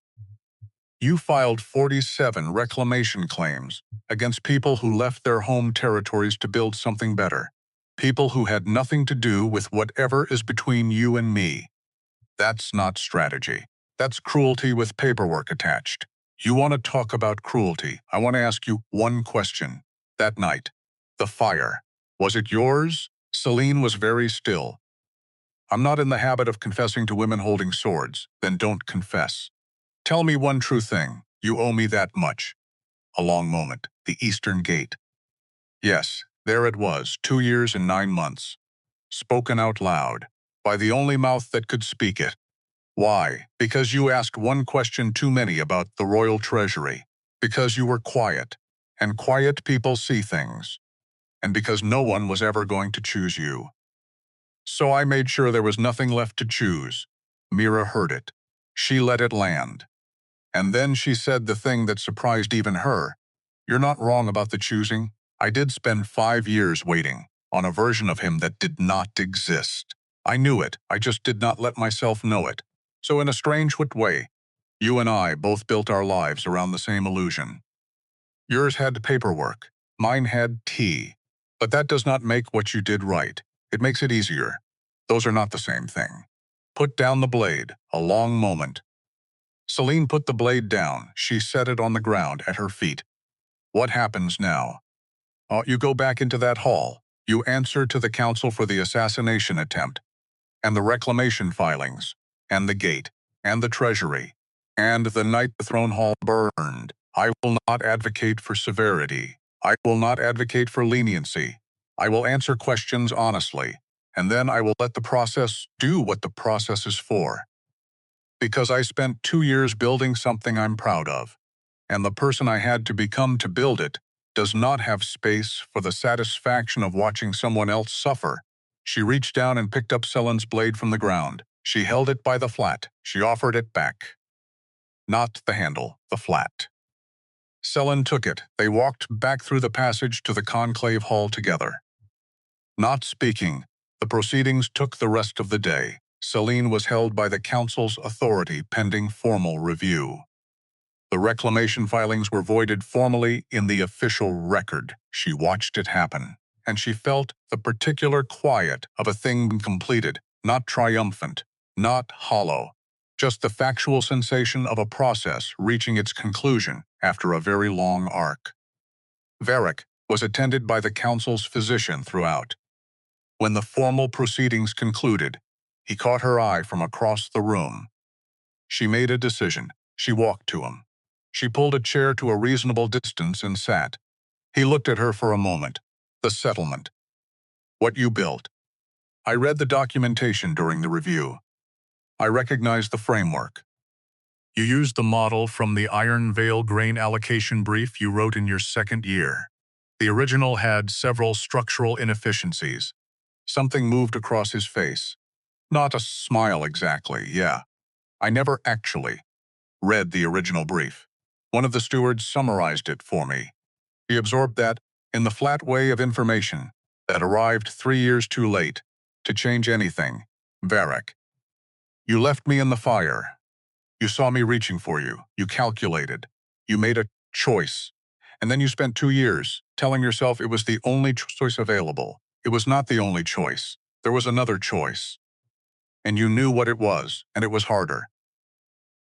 You filed 47 reclamation claims against people who left their home territories to build something better. People who had nothing to do with whatever is between you and me. That's not strategy. That's cruelty with paperwork attached. You want to talk about cruelty? I want to ask you one question. That night, the fire, was it yours? Celine was very still. I'm not in the habit of confessing to women holding swords. Then don't confess. Tell me one true thing. You owe me that much. A long moment. The Eastern Gate. Yes, there it was, 2 years and 9 months. Spoken out loud, by the only mouth that could speak it. Why? Because you asked one question too many about the royal treasury. Because you were quiet, and quiet people see things. And because no one was ever going to choose you. So I made sure there was nothing left to choose. Myra heard it. She let it land. And then she said the thing that surprised even her. You're not wrong about the choosing. I did spend 5 years waiting on a version of him that did not exist. I knew it, I just did not let myself know it. So in a strange way, you and I both built our lives around the same illusion. Yours had paperwork, mine had tea. But that does not make what you did right. It makes it easier. Those are not the same thing. Put down the blade, a long moment. Celine put the blade down. She set it on the ground at her feet. What happens now? You go back into that hall. You answer to the council for the assassination attempt, and the reclamation filings, and the gate, and the treasury, and the night the throne hall burned. I will not advocate for severity. I will not advocate for leniency. I will answer questions honestly, and then I will let the process do what the process is for. Because I spent 2 years building something I'm proud of, and the person I had to become to build it does not have space for the satisfaction of watching someone else suffer. She reached down and picked up Selen's blade from the ground. She held it by the flat. She offered it back. Not the handle, the flat. Selen took it. They walked back through the passage to the conclave hall together. Not speaking, the proceedings took the rest of the day. Selene was held by the council's authority pending formal review. The reclamation filings were voided formally in the official record. She watched it happen, and she felt the particular quiet of a thing completed, not triumphant, not hollow, just the factual sensation of a process reaching its conclusion after a very long arc. Varric was attended by the council's physician throughout. When the formal proceedings concluded, he caught her eye from across the room. She made a decision. She walked to him. She pulled a chair to a reasonable distance and sat. He looked at her for a moment. The settlement. What you built. I read the documentation during the review. I recognized the framework. You used the model from the Ironvale grain allocation brief you wrote in your second year. The original had several structural inefficiencies. Something moved across his face. Not a smile exactly, yeah. I never actually read the original brief. One of the stewards summarized it for me. He absorbed that in the flat way of information that arrived 3 years too late to change anything. Varric. You left me in the fire. You saw me reaching for you. You calculated. You made a choice. And then you spent 2 years telling yourself it was the only choice available. It was not the only choice. There was another choice. And you knew what it was, and it was harder.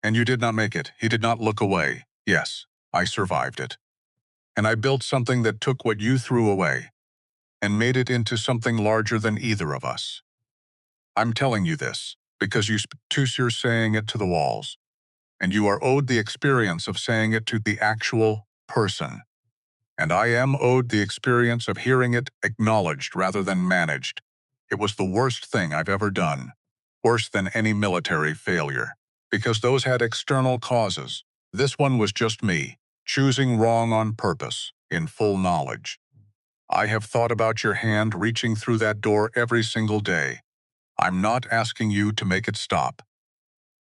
And you did not make it. He did not look away. Yes, I survived it. And I built something that took what you threw away and made it into something larger than either of us. I'm telling you this because you spent 2 years saying it to the walls, and you are owed the experience of saying it to the actual person. And I am owed the experience of hearing it acknowledged rather than managed. It was the worst thing I've ever done, worse than any military failure, because those had external causes. This one was just me, choosing wrong on purpose, in full knowledge. I have thought about your hand reaching through that door every single day. I'm not asking you to make it stop.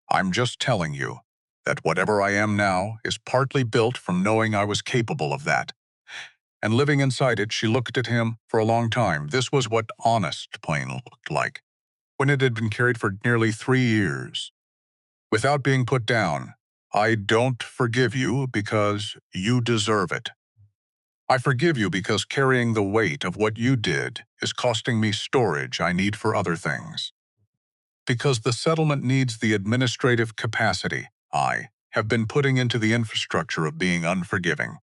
I'm just telling you that whatever I am now is partly built from knowing I was capable of that. And living inside it, she looked at him for a long time. This was what honest pain looked like, when it had been carried for nearly 3 years. Without being put down, I don't forgive you because you deserve it. I forgive you because carrying the weight of what you did is costing me storage I need for other things. Because the settlement needs the administrative capacity I have been putting into the infrastructure of being unforgiving.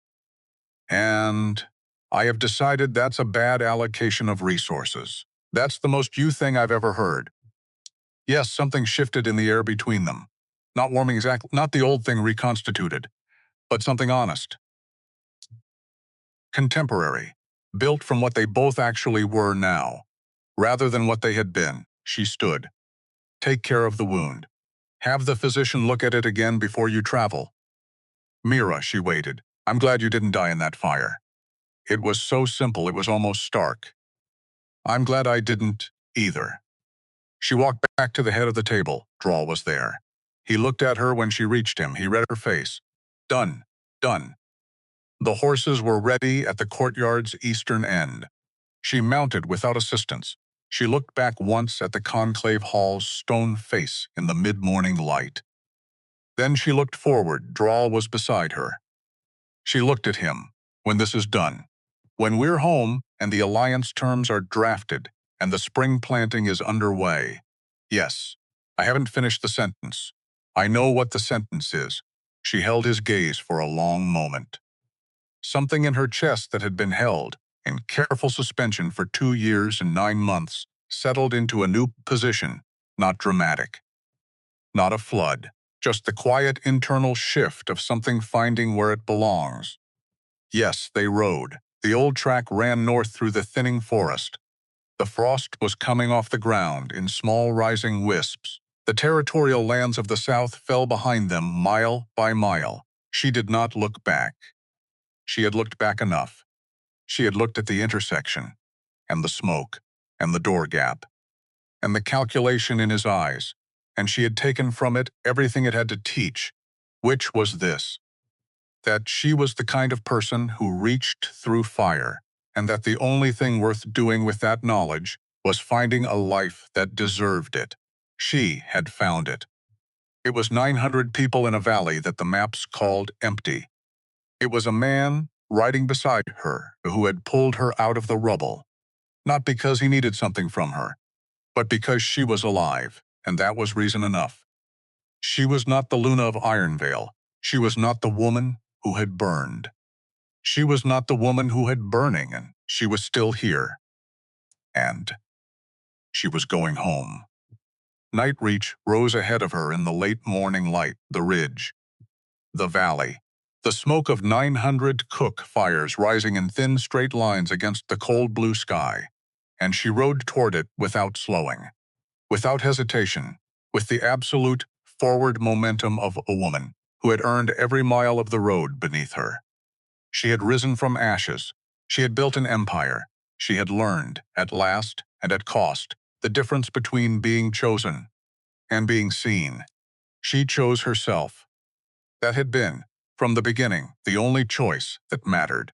And I have decided that's a bad allocation of resources. That's the most you thing I've ever heard. Yes, something shifted in the air between them. Not warming exactly, not the old thing reconstituted, but something honest. Contemporary, built from what they both actually were now, rather than what they had been. She stood. Take care of the wound. Have the physician look at it again before you travel. Myra, she waited. I'm glad you didn't die in that fire. It was so simple it was almost stark. I'm glad I didn't, either. She walked back to the head of the table. Drawl was there. He looked at her when she reached him. He read her face. Done. Done. The horses were ready at the courtyard's eastern end. She mounted without assistance. She looked back once at the conclave hall's stone face in the mid-morning light. Then she looked forward. Drawl was beside her. She looked at him. When this is done, when we're home and the alliance terms are drafted and the spring planting is underway. Yes, I haven't finished the sentence. I know what the sentence is. She held his gaze for a long moment. Something in her chest that had been held in careful suspension for 2 years and 9 months settled into a new position, not dramatic. Not a flood, just the quiet internal shift of something finding where it belongs. Yes, they rode. The old track ran north through the thinning forest. The frost was coming off the ground in small rising wisps. The territorial lands of the south fell behind them mile by mile. She did not look back. She had looked back enough. She had looked at the intersection, and the smoke, and the door gap, and the calculation in his eyes, and she had taken from it everything it had to teach, which was this: that she was the kind of person who reached through fire, and that the only thing worth doing with that knowledge was finding a life that deserved it. She had found it. It was 900 people in a valley that the maps called empty. It was a man riding beside her who had pulled her out of the rubble, not because he needed something from her, but because she was alive, and that was reason enough. She was not the Luna of Ironvale. She was not the woman who had burned. She was not the woman who had burning, and she was still here. And she was going home. Nightreach rose ahead of her in the late morning light, the ridge, the valley, the smoke of 900 cook fires rising in thin straight lines against the cold blue sky, and she rode toward it without slowing, without hesitation, with the absolute forward momentum of a woman who had earned every mile of the road beneath her. She had risen from ashes. She had built an empire. She had learned, at last and at cost, the difference between being chosen and being seen. She chose herself. That had been, from the beginning, the only choice that mattered.